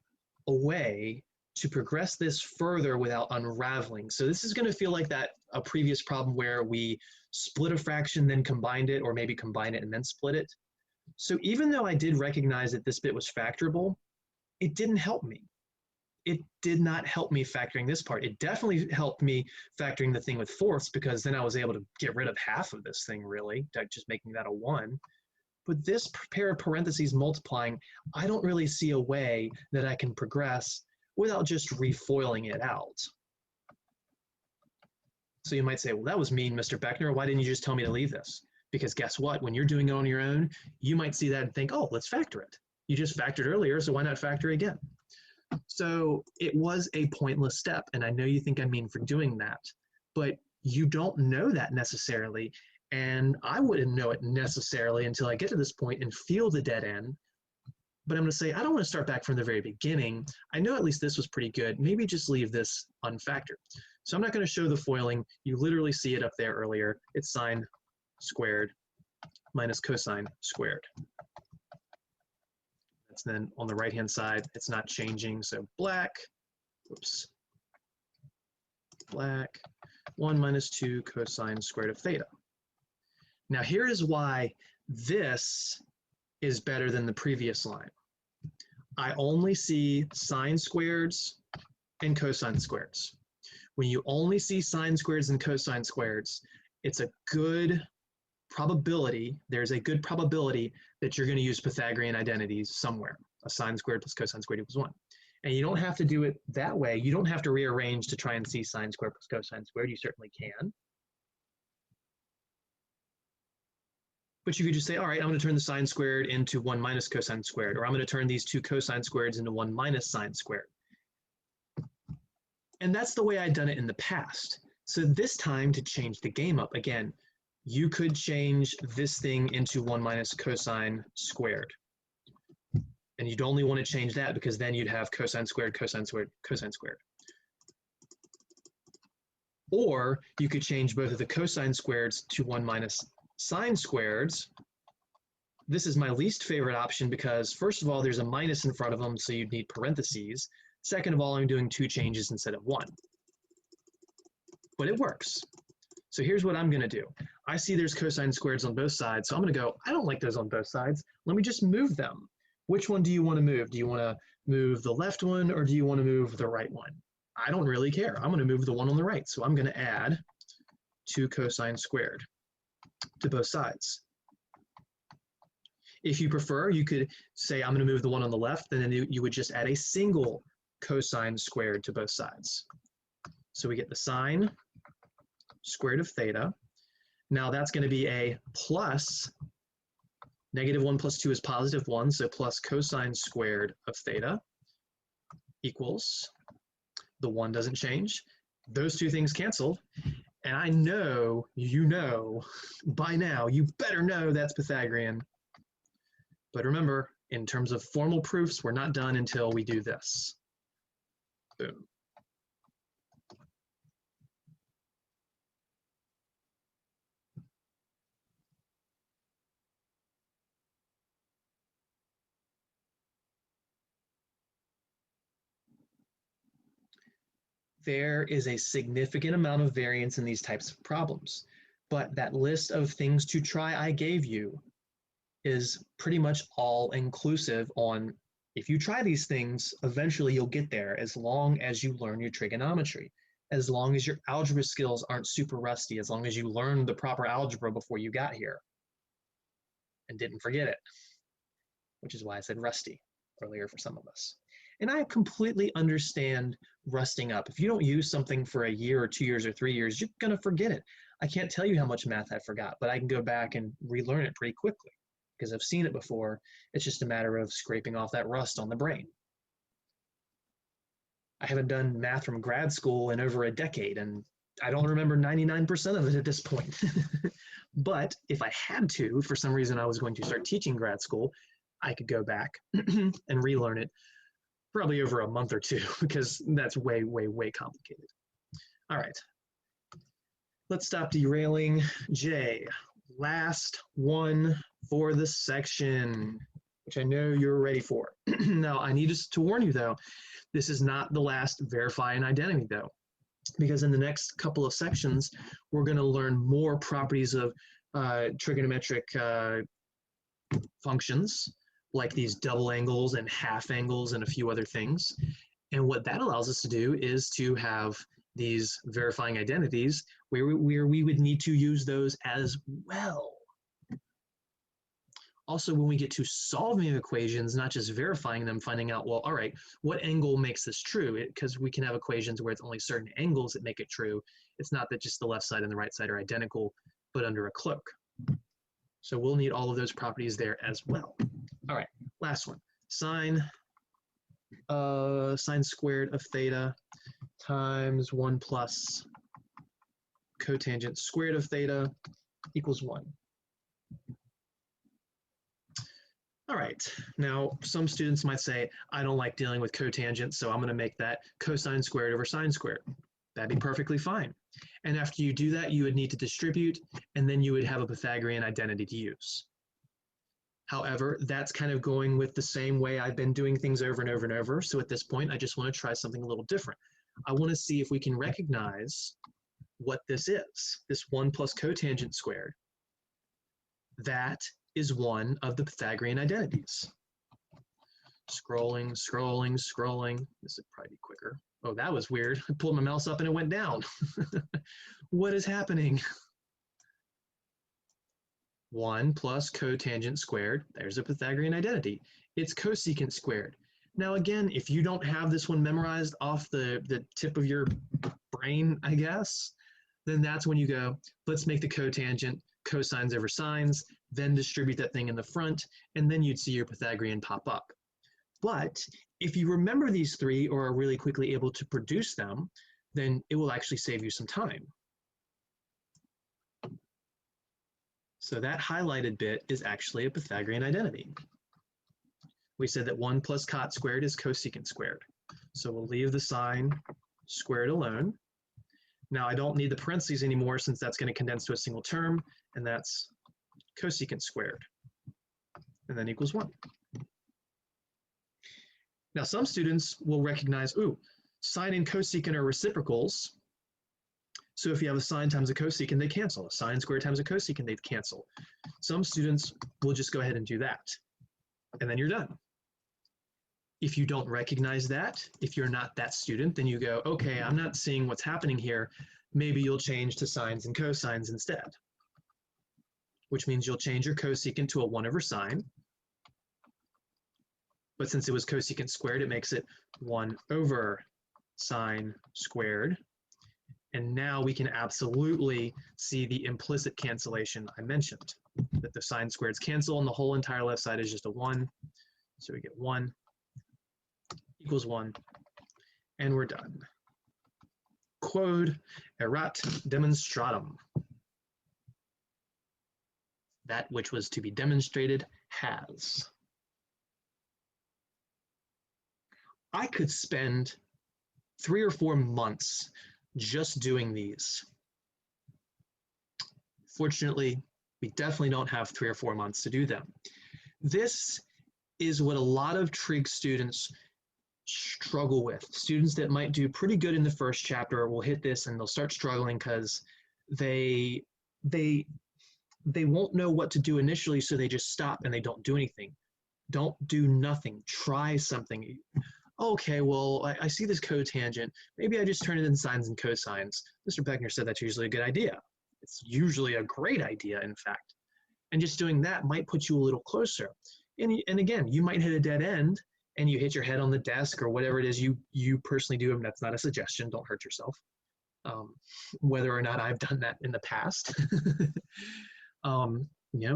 a way to progress this further without unraveling. So this is going to feel like a previous problem where we split a fraction, then combined it, or maybe combine it and then split it. So even though I did recognize that this bit was factorable, it didn't help me. It did not help me factoring this part. It definitely helped me factoring the thing with fourths, because then I was able to get rid of half of this thing, really, just making that a 1. But this pair of parentheses multiplying, I don't really see a way that I can progress without just refoiling it out. So you might say, well, that was mean, Mr. Beckner. Why didn't you just tell me to leave this? Because guess what? When you're doing it on your own, you might see that and think, oh, let's factor it. You just factored earlier, so why not factor again? So it was a pointless step, and I know you think I'm mean for doing that, but you don't know that necessarily, and I wouldn't know it necessarily until I get to this point and feel the dead end. But I'm going to say, I don't want to start back from the very beginning. I know at least this was pretty good. Maybe just leave this unfactored. So I'm not going to show the foiling. You literally see it up there earlier. It's sine squared minus cosine squared. That's then on the right-hand side, it's not changing. So black, whoops, black, 1 minus 2 cosine squared of theta. Now here is why this is better than the previous line. I only see sine squareds and cosine squareds. When you only see sine squareds and cosine squareds, it's a good probability, there's a good probability that you're going to use Pythagorean identities somewhere. A sine squared plus cosine squared equals 1. And you don't have to do it that way. You don't have to rearrange to try and see sine squared plus cosine squared. You certainly can. But you could just say, all right, I'm going to turn the sine squared into 1 minus cosine squared, or I'm going to turn these 2 cosine squareds into 1 minus sine squared. And that's the way I'd done it in the past. So this time, to change the game up, again, you could change this thing into 1 minus cosine squared. And you'd only want to change that because then you'd have cosine squared, cosine squared, cosine squared. Or you could change both of the cosine squareds to 1 minus sine squareds. This is my least favorite option because, first of all, there's a minus in front of them, so you'd need parentheses. Second of all, I'm doing 2 changes instead of 1. But it works. So here's what I'm going to do. I see there's cosine squareds on both sides, so I'm going to go, I don't like those on both sides. Let me just move them. Which one do you want to move? Do you want to move the left one, or do you want to move the right one? I don't really care. I'm going to move the one on the right. So I'm going to add 2 cosine squared to both sides. If you prefer, you could say I'm going to move the one on the left, and then you would just add a single cosine squared to both sides. So we get the sine squared of theta. Now that's going to be a plus, -1 plus 2 is +1, so plus cosine squared of theta equals, the 1 doesn't change. Those 2 things canceled. And I know, you know, by now, you better know that's Pythagorean. But remember, in terms of formal proofs, we're not done until we do this. Boom. There is a significant amount of variance in these types of problems, but that list of things to try I gave you is pretty much all inclusive on, if you try these things, eventually you'll get there as long as you learn your trigonometry, as long as your algebra skills aren't super rusty, as long as you learned the proper algebra before you got here and didn't forget it. which is why I said rusty earlier for some of us. And I completely understand rusting up. If you don't use something for a year or 2 years or 3 years, you're going to forget it. I can't tell you how much math I forgot, but I can go back and relearn it pretty quickly because I've seen it before. It's just a matter of scraping off that rust on the brain. I haven't done math from grad school in over a decade, and I don't remember 99% of it at this point. But if I had to, for some reason I was going to start teaching grad school, I could go back and relearn it probably over a month or two, because that's way, way, way complicated. All right, let's stop derailing. J, last one for the section, which I know you're ready for. Now, I need to warn you though, this is not the last verify an identity though, because in the next couple of sections, we're going to learn more properties of trigonometric functions, like these double angles and half angles and a few other things. And what that allows us to do is to have these verifying identities where we would need to use those as well. Also, when we get to solving equations, not just verifying them, finding out, well, all right, what angle makes this true? Because we can have equations where it's only certain angles that make it true. It's not that just the left side and the right side are identical, but under a cloak. So we'll need all of those properties there as well. All right, last one. Sine squared of theta times 1 plus cotangent squared of theta equals 1. All right, now some students might say, I don't like dealing with cotangent, so I'm going to make that cosine squared over sine squared. That'd be perfectly fine. And after you do that, you would need to distribute, and then you would have a Pythagorean identity to use. However, that's kind of going with the same way I've been doing things over and over and over. So at this point, I just want to try something a little different. I want to see if we can recognize what this is, this 1 plus cotangent squared. That is one of the Pythagorean identities. Scrolling, scrolling, scrolling. This would probably be quicker. Oh, that was weird. I pulled my mouse up and it went down. What is happening? 1 plus cotangent squared. There's a Pythagorean identity. It's cosecant squared. Now again, if you don't have this one memorized off the tip of your brain, I guess, then that's when you go, let's make the cotangent cosines over sines, then distribute that thing in the front, and then you'd see your Pythagorean pop up. But if you remember these three or are really quickly able to produce them, then it will actually save you some time. So that highlighted bit is actually a Pythagorean identity. We said that 1 plus cot squared is cosecant squared. So we'll leave the sine squared alone. Now I don't need the parentheses anymore since that's going to condense to a single term, and that's cosecant squared, and then equals 1. Now some students will recognize, ooh, sine and cosecant are reciprocals. So if you have a sine times a cosecant, they cancel. A sine squared times a cosecant, they cancel. Some students will just go ahead and do that, and then you're done. If you don't recognize that, if you're not that student, then you go, okay, I'm not seeing what's happening here. Maybe you'll change to sines and cosines instead, which means you'll change your cosecant to a 1 over sine. But since it was cosecant squared, it makes it 1 over sine squared. And now we can absolutely see the implicit cancellation I mentioned, that the sine squareds cancel and the whole entire left side is just a 1. So we get 1 equals 1, and we're done. Quod erat demonstratum. That which was to be demonstrated has. I could spend 3 or 4 months just doing these. Fortunately, we definitely don't have 3 or 4 months to do them. This is what a lot of trig students struggle with. Students that might do pretty good in the first chapter will hit this and they'll start struggling because they won't know what to do initially, so they just stop and they don't do anything. Don't do nothing. Try something. Okay, well, I see this cotangent. Maybe I just turn it in sines and cosines. Mr. Beckner said that's usually a good idea. It's usually a great idea, in fact. And just doing that might put you a little closer. And again, you might hit a dead end and you hit your head on the desk or whatever it is you personally do. And that's not a suggestion. Don't hurt yourself. Whether or not I've done that in the past.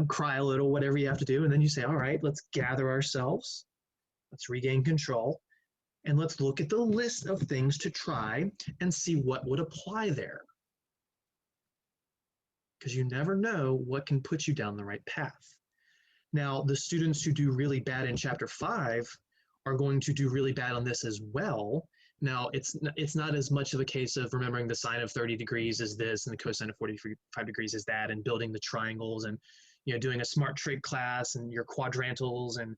Cry a little, whatever you have to do. And then you say, all right, let's gather ourselves. Let's regain control. And let's look at the list of things to try and see what would apply there. Because you never know what can put you down the right path. Now, the students who do really bad in chapter 5 are going to do really bad on this as well. Now, it's not as much of a case of remembering the sine of 30 degrees is this and the cosine of 45 degrees is that, and building the triangles and doing a smart trig class and your quadrantals and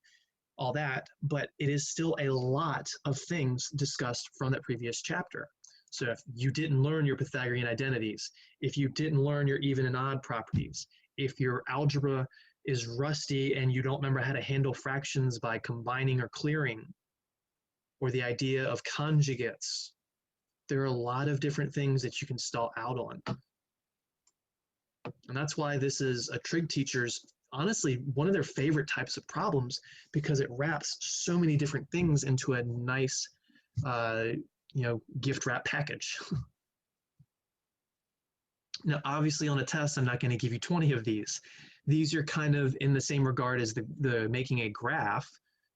all that, but it is still a lot of things discussed from that previous chapter. So if you didn't learn your Pythagorean identities, if you didn't learn your even and odd properties, if your algebra is rusty and you don't remember how to handle fractions by combining or clearing, or the idea of conjugates, there are a lot of different things that you can stall out on. And that's why this is a trig teacher's, honestly, one of their favorite types of problems, because it wraps so many different things into a nice, gift wrap package. Now, obviously on a test, I'm not going to give you 20 of these. These are kind of in the same regard as the making a graph,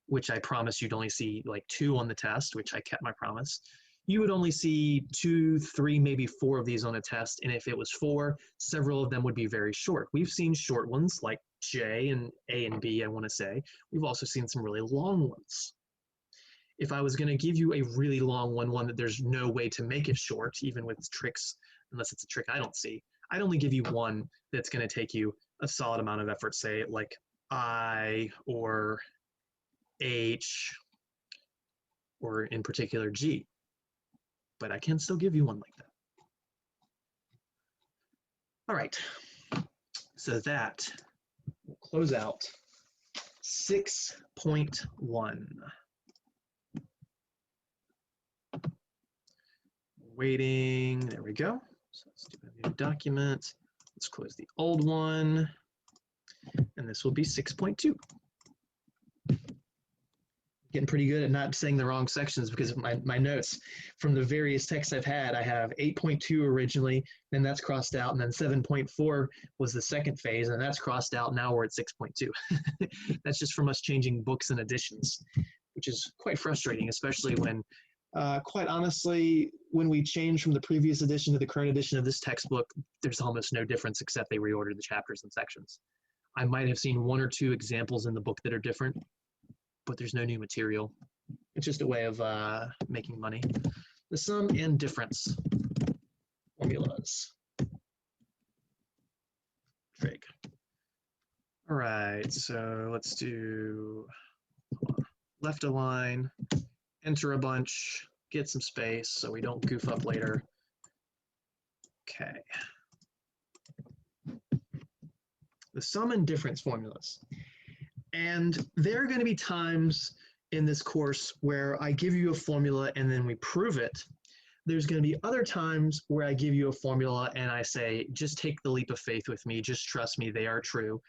which I promised you'd only see like 2 on the test, which I kept my promise. You would only see 2, 3, maybe 4 of these on a test. And if it was 4, several of them would be very short. We've seen short ones like J and A and B, I want to say. We've also seen some really long ones. If I was going to give you a really long one that there's no way to make it short, even with tricks, unless it's a trick I don't see, I'd only give you one that's going to take you a solid amount of effort, say like I or H, or in particular G. But I can still give you one like that. All right, so that will close out 6.1. Waiting, there we go. So let's do a new document. Let's close the old one, and this will be 6.2. Getting pretty good at not saying the wrong sections because of my notes from the various texts I've had. I have 8.2 originally, then that's crossed out, and then 7.4 was the second phase, and that's crossed out. Now we're at 6.2. That's just from us changing books and editions, which is quite frustrating, especially when, quite honestly, when we change from the previous edition to the current edition of this textbook, there's almost no difference except they reordered the chapters and sections. I might have seen 1 or 2 examples in the book that are different, but there's no new material. It's just a way of making money. The sum and difference formulas. Trig. All right, so let's do left align, enter a bunch, get some space so we don't goof up later. Okay. The sum and difference formulas. And there are going to be times in this course where I give you a formula and then we prove it. There's going to be other times where I give you a formula and I say, just take the leap of faith with me, just trust me, they are true.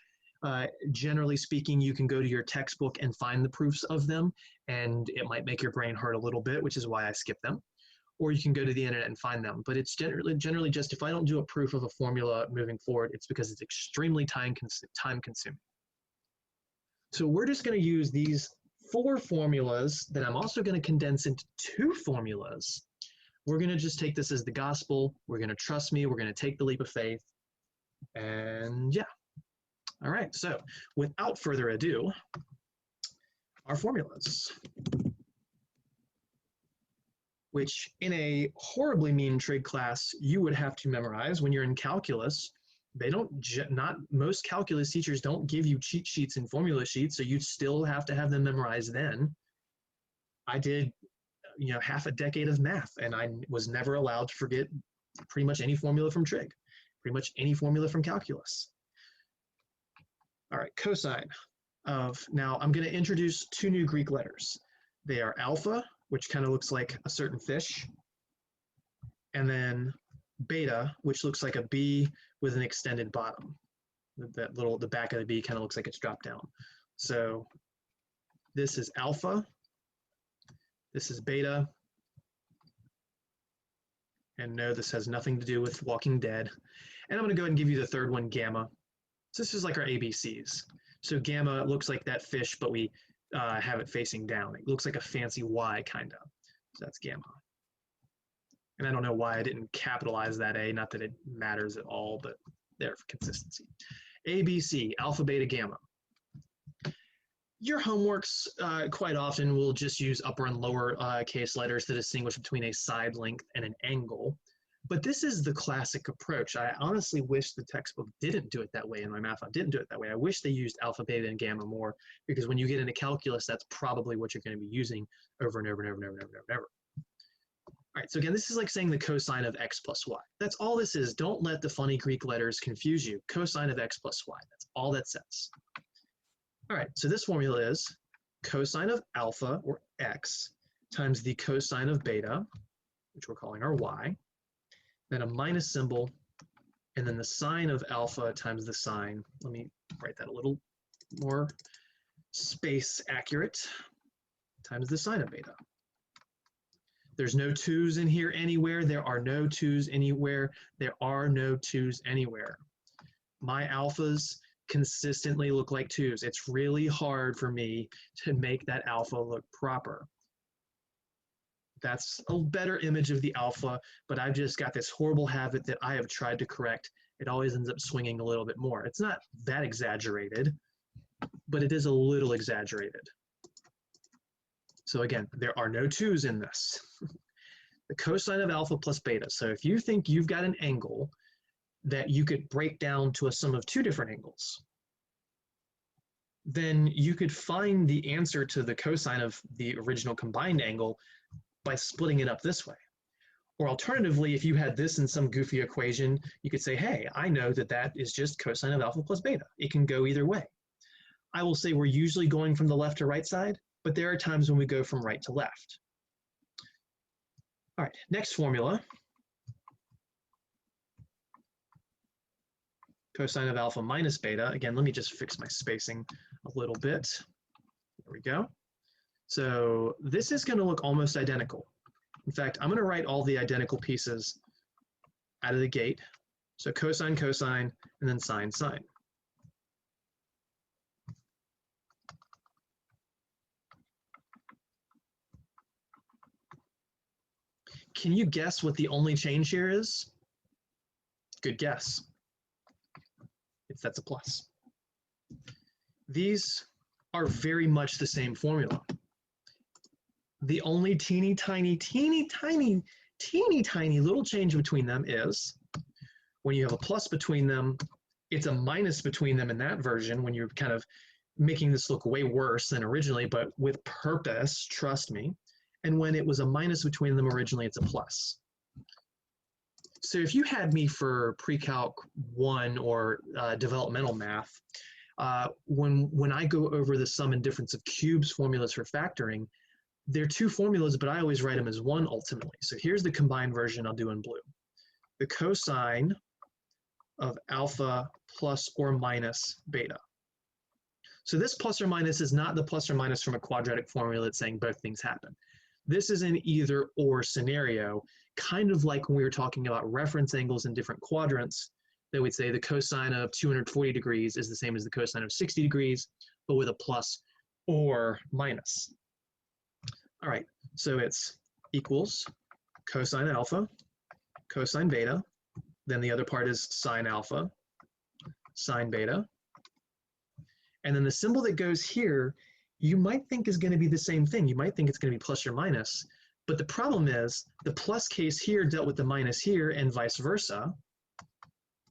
Generally speaking, you can go to your textbook and find the proofs of them, and it might make your brain hurt a little bit, which is why I skip them. Or you can go to the internet and find them. But it's generally just, if I don't do a proof of a formula moving forward, it's because it's extremely time consuming. So we're just going to use these 4 formulas that I'm also going to condense into 2 formulas. We're going to just take this as the gospel. We're going to trust me. We're going to take the leap of faith. And yeah. All right. So without further ado, our formulas, which in a horribly mean trig class, you would have to memorize when you're in calculus. They don't, most calculus teachers don't give you cheat sheets and formula sheets, so you still have to have them memorized then. I did, half a decade of math, and I was never allowed to forget pretty much any formula from trig, pretty much any formula from calculus. All right, cosine of, now I'm going to introduce 2 new Greek letters. They are alpha, which kind of looks like a certain fish, and then beta, which looks like a B with an extended bottom. The back of the B kind of looks like it's dropped down. So this is alpha, this is beta, and no, this has nothing to do with Walking Dead. And I'm going to go ahead and give you the third one, gamma. So this is like our ABCs. So gamma looks like that fish, but we have it facing down. It looks like a fancy Y, kind of. So that's gamma. And I don't know why I didn't capitalize that A, not that it matters at all, but there for consistency. ABC, alpha, beta, gamma. Your homeworks quite often will just use upper and lower case letters to distinguish between a side length and an angle. But this is the classic approach. I honestly wish the textbook didn't do it that way, and my math lab didn't do it that way. I wish they used alpha, beta, and gamma more, because when you get into calculus, that's probably what you're going to be using over and over and over and over and over and over. All right, so again, this is like saying the cosine of x plus y. That's all this is. Don't let the funny Greek letters confuse you. Cosine of x plus y. That's all that says. All right, so this formula is cosine of alpha, or x, times the cosine of beta, which we're calling our y, then a minus symbol, and then the sine of alpha times the sine. Let me write that a little more space accurate, times the sine of beta. There's no 2's in here anywhere. There are no 2's anywhere. There are no 2's anywhere. My alphas consistently look like 2's. It's really hard for me to make that alpha look proper. That's a better image of the alpha, but I've just got this horrible habit that I have tried to correct. It always ends up swinging a little bit more. It's not that exaggerated, but it is a little exaggerated. So again, there are no 2's in this. The cosine of alpha plus beta. So if you think you've got an angle that you could break down to a sum of two different angles, then you could find the answer to the cosine of the original combined angle by splitting it up this way. Or alternatively, if you had this in some goofy equation, you could say, hey, I know that that is just cosine of alpha plus beta. It can go either way. I will say we're usually going from the left to right side, but there are times when we go from right to left. All right, next formula. Cosine of alpha minus beta. Again, let me just fix my spacing a little bit. There we go. So this is going to look almost identical. In fact, I'm going to write all the identical pieces out of the gate. So cosine, cosine, and then sine, sine. Can you guess what the only change here is? Good guess. That's a plus. These are very much the same formula. The only teeny tiny little change between them is when you have a plus between them, it's a minus between them in that version when you're kind of making this look way worse than originally, but with purpose, trust me. And when it was a minus between them originally, it's a plus. So if you had me for pre-calc 1 or developmental math, when I go over the sum and difference of cubes formulas for factoring, they're two formulas, but I always write them as one ultimately. So here's the combined version I'll do in blue. The cosine of alpha plus or minus beta. So this plus or minus is not the plus or minus from a quadratic formula that's saying both things happen. This is an either or scenario, kind of like when we were talking about reference angles in different quadrants, that we'd say the cosine of 240 degrees is the same as the cosine of 60 degrees, but with a plus or minus. All right, so it's equals cosine alpha, cosine beta, then the other part is sine alpha, sine beta, and then the symbol that goes here, you might think is going to be the same thing. You might think it's going to be plus or minus, but the problem is the plus case here dealt with the minus here and vice versa.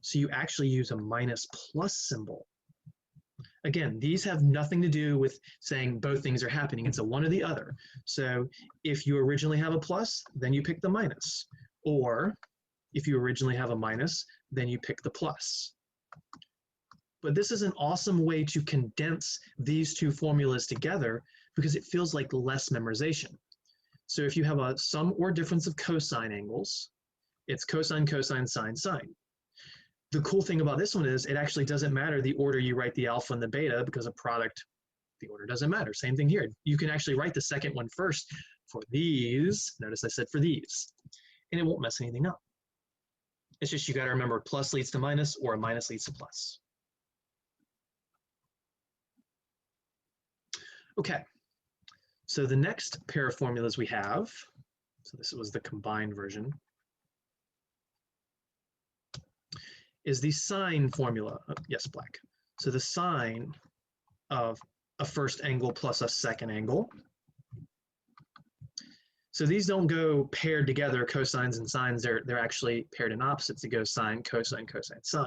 So you actually use a minus plus symbol. Again, these have nothing to do with saying both things are happening. It's a one or the other. So if you originally have a plus, then you pick the minus. Or if you originally have a minus, then you pick the plus. But this is an awesome way to condense these two formulas together because it feels like less memorization. So if you have a sum or difference of cosine angles, it's cosine, cosine, sine, sine. The cool thing about this one is it actually doesn't matter the order you write the alpha and the beta because a product The order doesn't matter. Same thing here. You can actually write the second one first for these. Notice I said for these, and it won't mess anything up. It's just you got to remember plus leads to minus or a minus leads to plus. Okay, so the next pair of formulas we have, so this was the combined version, is the sine formula. Oh, yes, black. So the sine of a first angle plus a second angle. So these don't go paired together, cosines and sines. They're actually paired in opposites. It goes sine, cosine, cosine, sine.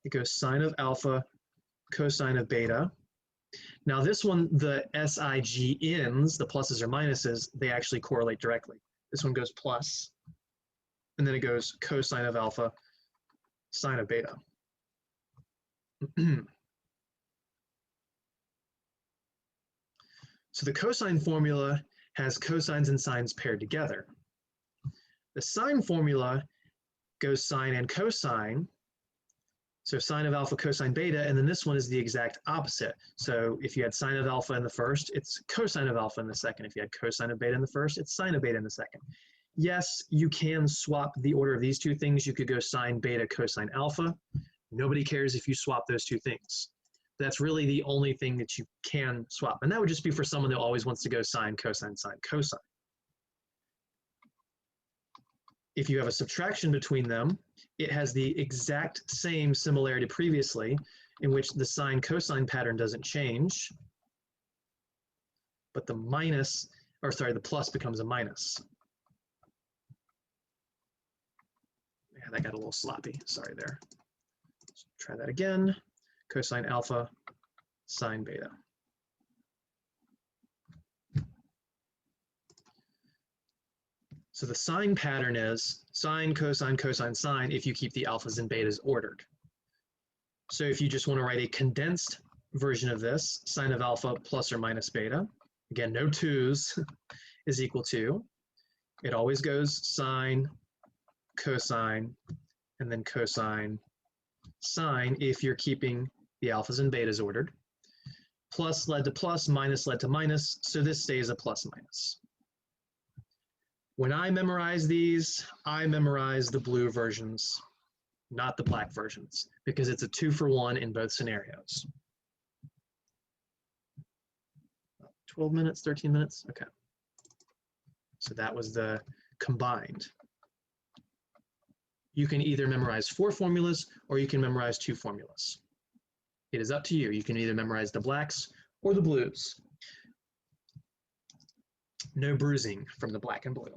It goes sine of alpha, cosine of beta. Now this one, the SIGNs, the pluses or minuses, they actually correlate directly. This one goes plus, and then it goes cosine of alpha, sine of beta. So the cosine formula has cosines and sines paired together. The sine formula goes sine and cosine. So sine of alpha, cosine beta, and then this one is the exact opposite. So if you had sine of alpha in the first, it's cosine of alpha in the second. If you had cosine of beta in the first, it's sine of beta in the second. Yes, you can swap the order of these two things. You could go sine beta, cosine alpha. Nobody cares if you swap those two things. That's really the only thing that you can swap. And that would just be for someone that always wants to go sine, cosine, sine, cosine. If you have a subtraction between them, it has the exact same similarity previously, in which the sine cosine pattern doesn't change, but the plus becomes a minus. Yeah, that got a little sloppy. Sorry there. Let's try that again. Cosine alpha, sine beta. So the sine pattern is sine, cosine, cosine, sine if you keep the alphas and betas ordered. So if you just want to write a condensed version of this, sine of alpha plus or minus beta, again, no twos, is equal to, it always goes sine, cosine, and then cosine, sine if you're keeping the alphas and betas ordered. Plus led to plus, minus led to minus, so this stays a plus minus. When I memorize these, I memorize the blue versions, not the black versions, because it's a 2-for-1 in both scenarios. 12 minutes, 13 minutes, okay. So that was the combined. You can either memorize 4 formulas or you can memorize 2 formulas. It is up to you. You can either memorize the blacks or the blues. No bruising from the black and blue.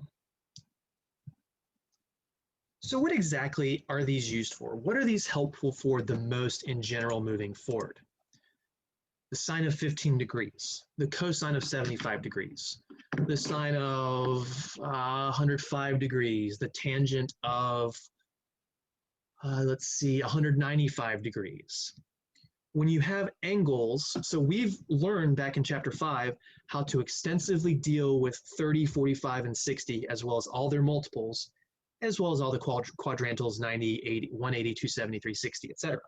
So what exactly are these used for? What are these helpful for the most in general moving forward? The sine of 15 degrees, the cosine of 75 degrees, the sine of 105 degrees, the tangent of, 195 degrees. When you have angles, so we've learned back in chapter 5 how to extensively deal with 30, 45, and 60, as well as all their multiples, as well as all the quadrantals, 90, 80, 180, 270, 360, etc.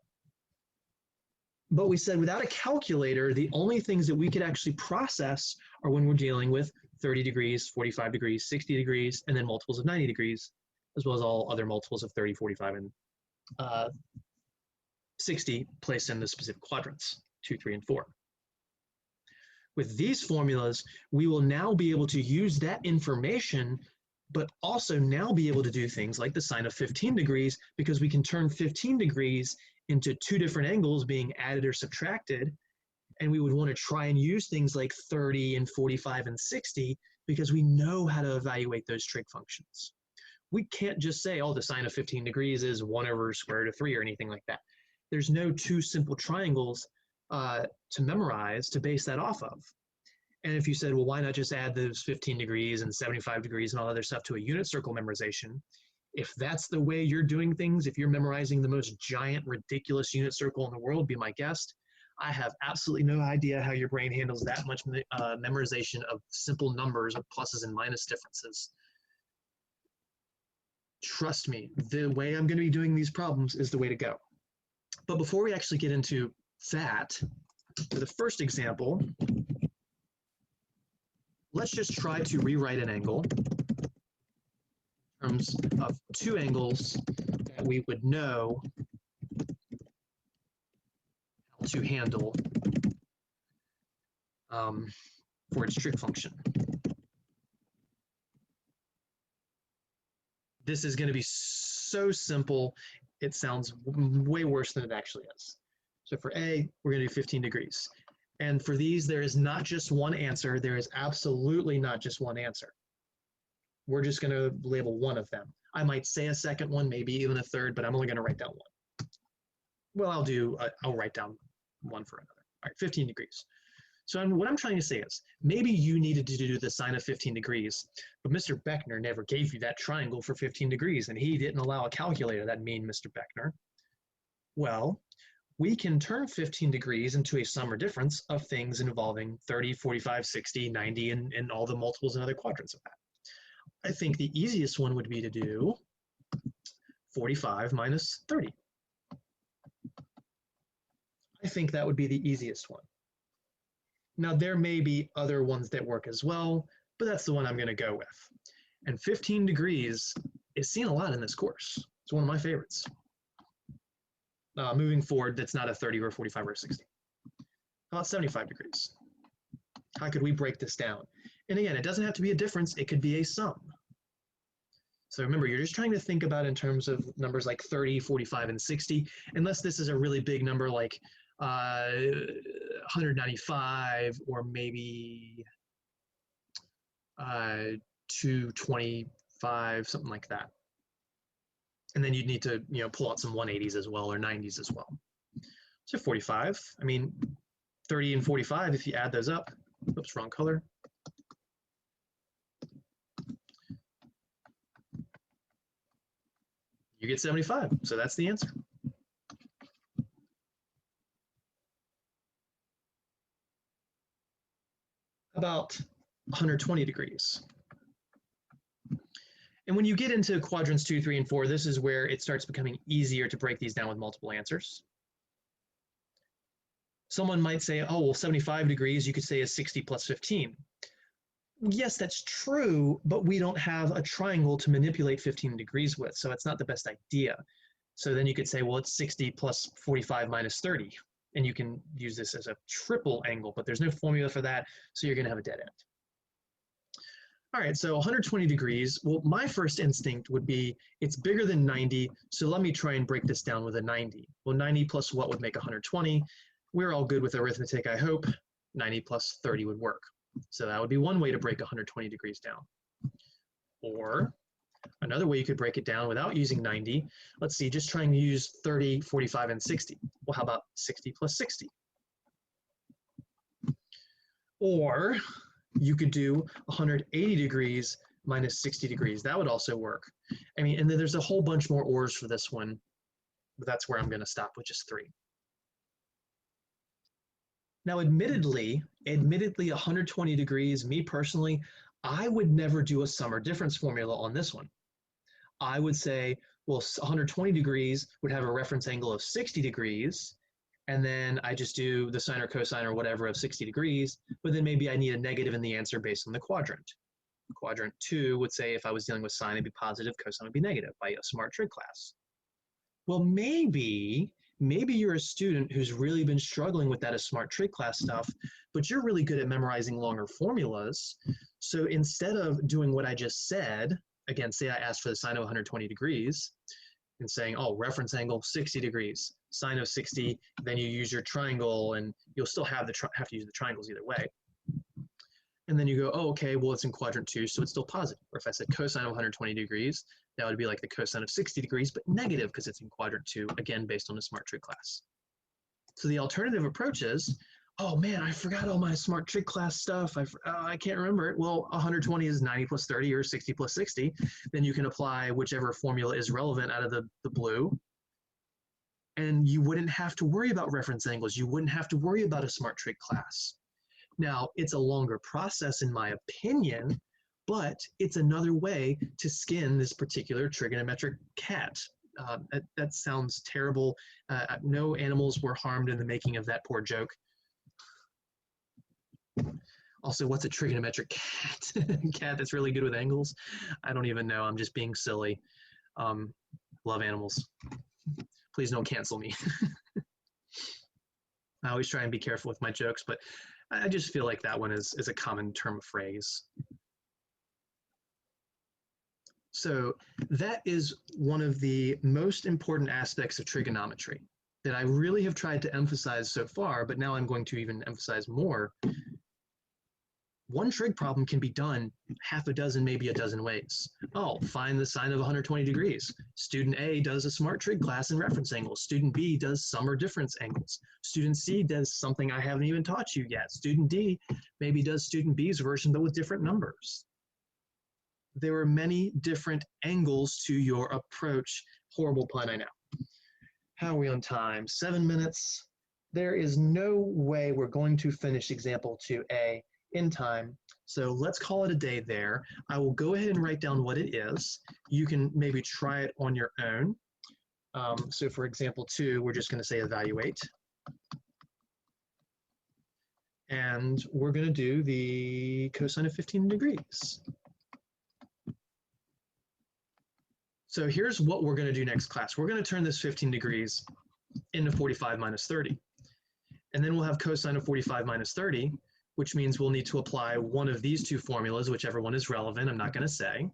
But we said without a calculator, the only things that we could actually process are when we're dealing with 30 degrees, 45 degrees, 60 degrees, and then multiples of 90 degrees, as well as all other multiples of 30, 45, and 60 placed in the specific quadrants, 2, 3, and 4. With these formulas, we will now be able to use that information, but also now be able to do things like the sine of 15 degrees, because we can turn 15 degrees into 2 different angles being added or subtracted, and we would want to try and use things like 30 and 45 and 60 because we know how to evaluate those trig functions. We can't just say, oh, the sine of 15 degrees is 1 over square root of 3 or anything like that. There's no 2 simple triangles to memorize to base that off of. And if you said, well, why not just add those 15 degrees and 75 degrees and all other stuff to a unit circle memorization? If that's the way you're doing things, if you're memorizing the most giant, ridiculous unit circle in the world, be my guest. I have absolutely no idea how your brain handles that much memorization of simple numbers of pluses and minus differences. Trust me, the way I'm going to be doing these problems is the way to go. But before we actually get into that, For the first example, let's just try to rewrite an angle in terms of two angles that we would know how to handle for its trig function. This is going to be so simple, it sounds way worse than it actually is. So for A, we're going to do 15 degrees. And for these, there is not just one answer. There is absolutely not just one answer. We're just going to label one of them. I might say a second one, maybe even a third, but I'm only going to write down one. Well, I'll write down one for another. All right, 15 degrees. So what I'm trying to say is, maybe you needed to do the sine of 15 degrees, but Mr. Beckner never gave you that triangle for 15 degrees, and he didn't allow a calculator. That mean Mr. Beckner. Well, we can turn 15 degrees into a sum or difference of things involving 30, 45, 60, 90, and all the multiples and other quadrants of that. I think the easiest one would be to do 45 minus 30. I think that would be the easiest one. Now, there may be other ones that work as well, but that's the one I'm going to go with. And 15 degrees is seen a lot in this course. It's one of my favorites. Moving forward, that's not a 30 or a 45 or a 60. How about 75 degrees? How could we break this down? And again, it doesn't have to be a difference. It could be a sum. So remember, you're just trying to think about in terms of numbers like 30, 45, and 60, unless this is a really big number like 195 or maybe 225, something like that. And then you'd need to, pull out some 180s as well or 90s as well. So 45, I mean, 30 and 45, if you add those up, oops, wrong color. You get 75, so that's the answer. About 120 degrees. And when you get into quadrants 2, 3, and 4, this is where it starts becoming easier to break these down with multiple answers. Someone might say, oh, well, 75 degrees, you could say is 60 plus 15. Yes, that's true, but we don't have a triangle to manipulate 15 degrees with, so it's not the best idea. So then you could say, well, it's 60 plus 45 minus 30. And you can use this as a triple angle, but there's no formula for that, so you're going to have a dead end. All right, so 120 degrees. Well, my first instinct would be it's bigger than 90, so let me try and break this down with a 90. Well, 90 plus what would make 120? We're all good with arithmetic, I hope. 90 plus 30 would work. So that would be one way to break 120 degrees down. Or another way you could break it down without using 90, let's see, just trying to use 30, 45, and 60. Well, how about 60 plus 60? Or you could do 180 degrees minus 60 degrees. That would also work. I mean, and then there's a whole bunch more ors for this one, but that's where I'm going to stop with just 3. Now, admittedly, 120 degrees, me personally, I would never do a sum or difference formula on this one. I would say, well, 120 degrees would have a reference angle of 60 degrees, and then I just do the sine or cosine or whatever of 60 degrees, but then maybe I need a negative in the answer based on the quadrant. Quadrant 2 would say if I was dealing with sine, it'd be positive, cosine would be negative by a smart trig class. Well, maybe you're a student who's really been struggling with that as smart trig class stuff, but you're really good at memorizing longer formulas. So instead of doing what I just said, again, say I asked for the sine of 120 degrees and saying, oh, reference angle 60 degrees, sine of 60, then you use your triangle and you'll still have to use the triangles either way. And then you go, oh, okay, well, it's in quadrant 2, so it's still positive. Or if I said cosine of 120 degrees, that would be like the cosine of 60 degrees, but negative because it's in quadrant 2, again, based on the smart trig class. So the alternative approach is, oh man, I forgot all my smart trig class stuff. I can't remember it. Well, 120 is 90 plus 30 or 60 plus 60. Then you can apply whichever formula is relevant out of the blue. And you wouldn't have to worry about reference angles. You wouldn't have to worry about a smart trig class. Now, it's a longer process in my opinion, but it's another way to skin this particular trigonometric cat. That sounds terrible. No animals were harmed in the making of that poor joke. Also, what's a trigonometric cat? Cat that's really good with angles? I don't even know. I'm just being silly. Love animals. Please don't cancel me. I always try and be careful with my jokes, but I just feel like that one is a common term of phrase. So that is one of the most important aspects of trigonometry that I really have tried to emphasize so far, but now I'm going to even emphasize more. One trig problem can be done half a dozen, maybe a dozen ways. Oh, find the sine of 120 degrees. Student A does a smart trig class in reference angles. Student B does sum or difference angles. Student C does something I haven't even taught you yet. Student D maybe does student B's version, but with different numbers. There are many different angles to your approach. Horrible pun, I know. How are we on time? 7 minutes. There is no way we're going to finish example 2A in time. So let's call it a day there. I will go ahead and write down what it is. You can maybe try it on your own. So for example 2, we're just going to say evaluate. And we're going to do the cosine of 15 degrees. So here's what we're going to do next class. We're going to turn this 15 degrees into 45 minus 30. And then we'll have cosine of 45 minus 30, which means we'll need to apply one of these two formulas, whichever one is relevant, I'm not going to say.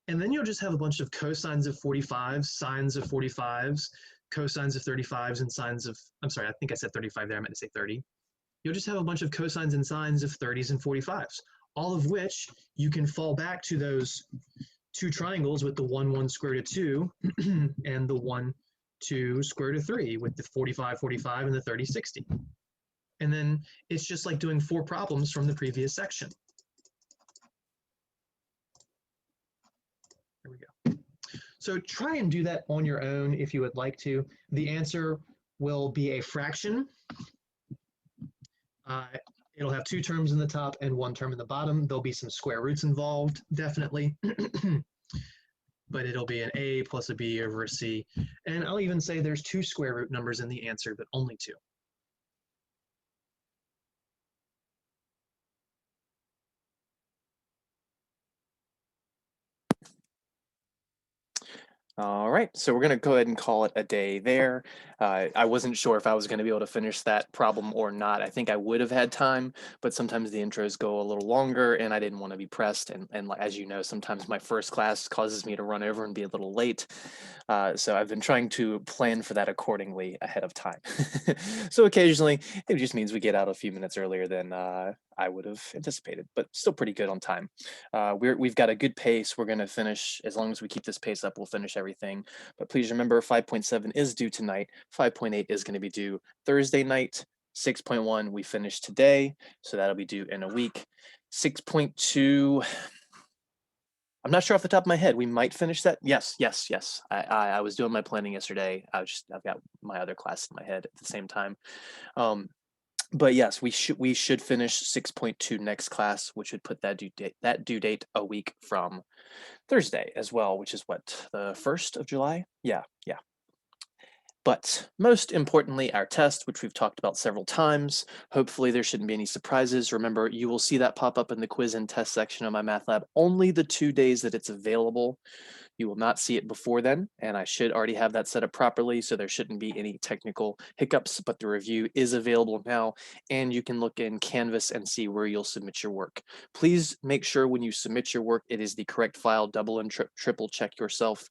And then you'll just have a bunch of cosines of 45s, sines of 45s, cosines of 35s, and sines of, I'm sorry, I think I said 35 there, I meant to say 30. You'll just have a bunch of cosines and sines of 30s and 45s, all of which you can fall back to those two triangles with the 1, 1 square root of 2 and the 1, 2 square root of 3 with the 45, 45 and the 30, 60. And then it's just like doing 4 problems from the previous section. There we go. So try and do that on your own if you would like to. The answer will be a fraction. It'll have 2 terms in the top and 1 term in the bottom. There'll be some square roots involved, definitely. But it'll be an A plus a B over a C. And I'll even say there's 2 square root numbers in the answer, but only 2. All right, so we're going to go ahead and call it a day there. I wasn't sure if I was going to be able to finish that problem or not. I think I would have had time, but sometimes the intros go a little longer and I didn't want to be pressed. And as you know, sometimes my first class causes me to run over and be a little late. So I've been trying to plan for that accordingly ahead of time. So occasionally it just means we get out a few minutes earlier than I would have anticipated, but still pretty good on time. We've got a good pace. We're going to finish, as long as we keep this pace up, we'll finish everything. But please remember 5.7 is due tonight. 5.8 is going to be due Thursday night. 6.1 we finished today, so that'll be due in a week. 6.2, I'm not sure off the top of my head. We might finish that. Yes. I was doing my planning yesterday. I've got my other class in my head at the same time. But yes, we should finish 6.2 next class, which would put that due date a week from Thursday as well, which is what, the 1st of July? Yeah. But most importantly, our test, which we've talked about several times. Hopefully there shouldn't be any surprises. Remember, you will see that pop up in the quiz and test section of my math lab only the 2 days that it's available. You will not see it before then, and I should already have that set up properly, so there shouldn't be any technical hiccups, but the review is available now, and you can look in Canvas and see where you'll submit your work. Please make sure when you submit your work, it is the correct file. Double and triple check yourself,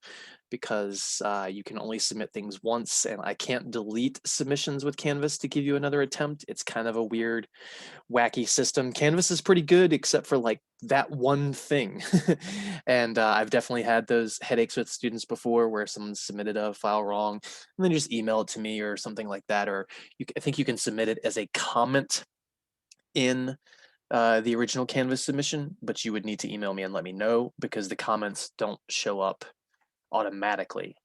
because you can only submit things once, and I can't delete submissions with Canvas to give you another attempt. It's kind of a weird, wacky system. Canvas is pretty good, except for like that one thing. And I've definitely had those headaches with students before where someone submitted a file wrong and then just email it to me or something like that. Or I think you can submit it as a comment in the original Canvas submission, but you would need to email me and let me know because the comments don't show up automatically.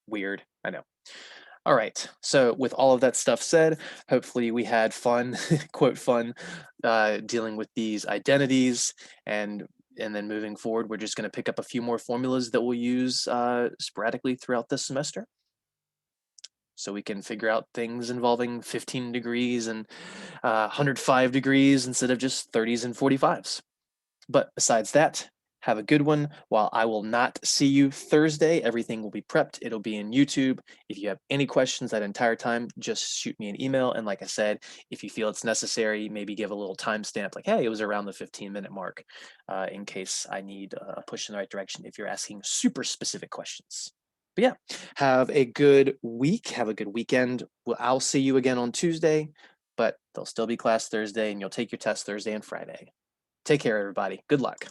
Weird, I know. All right, so with all of that stuff said, hopefully we had fun, quote fun, dealing with these identities, and then moving forward, we're just going to pick up a few more formulas that we'll use sporadically throughout this semester. so we can figure out things involving 15 degrees and 105 degrees instead of just 30s and 45s. But besides that, have a good one. While I will not see you Thursday, everything will be prepped. It'll be in YouTube. If you have any questions that entire time, just shoot me an email. And like I said, if you feel it's necessary, maybe give a little timestamp like, hey, it was around the 15-minute mark in case I need a push in the right direction if you're asking super specific questions. But yeah, have a good week. Have a good weekend. Well, I'll see you again on Tuesday, but there'll still be class Thursday and you'll take your test Thursday and Friday. Take care, everybody. Good luck.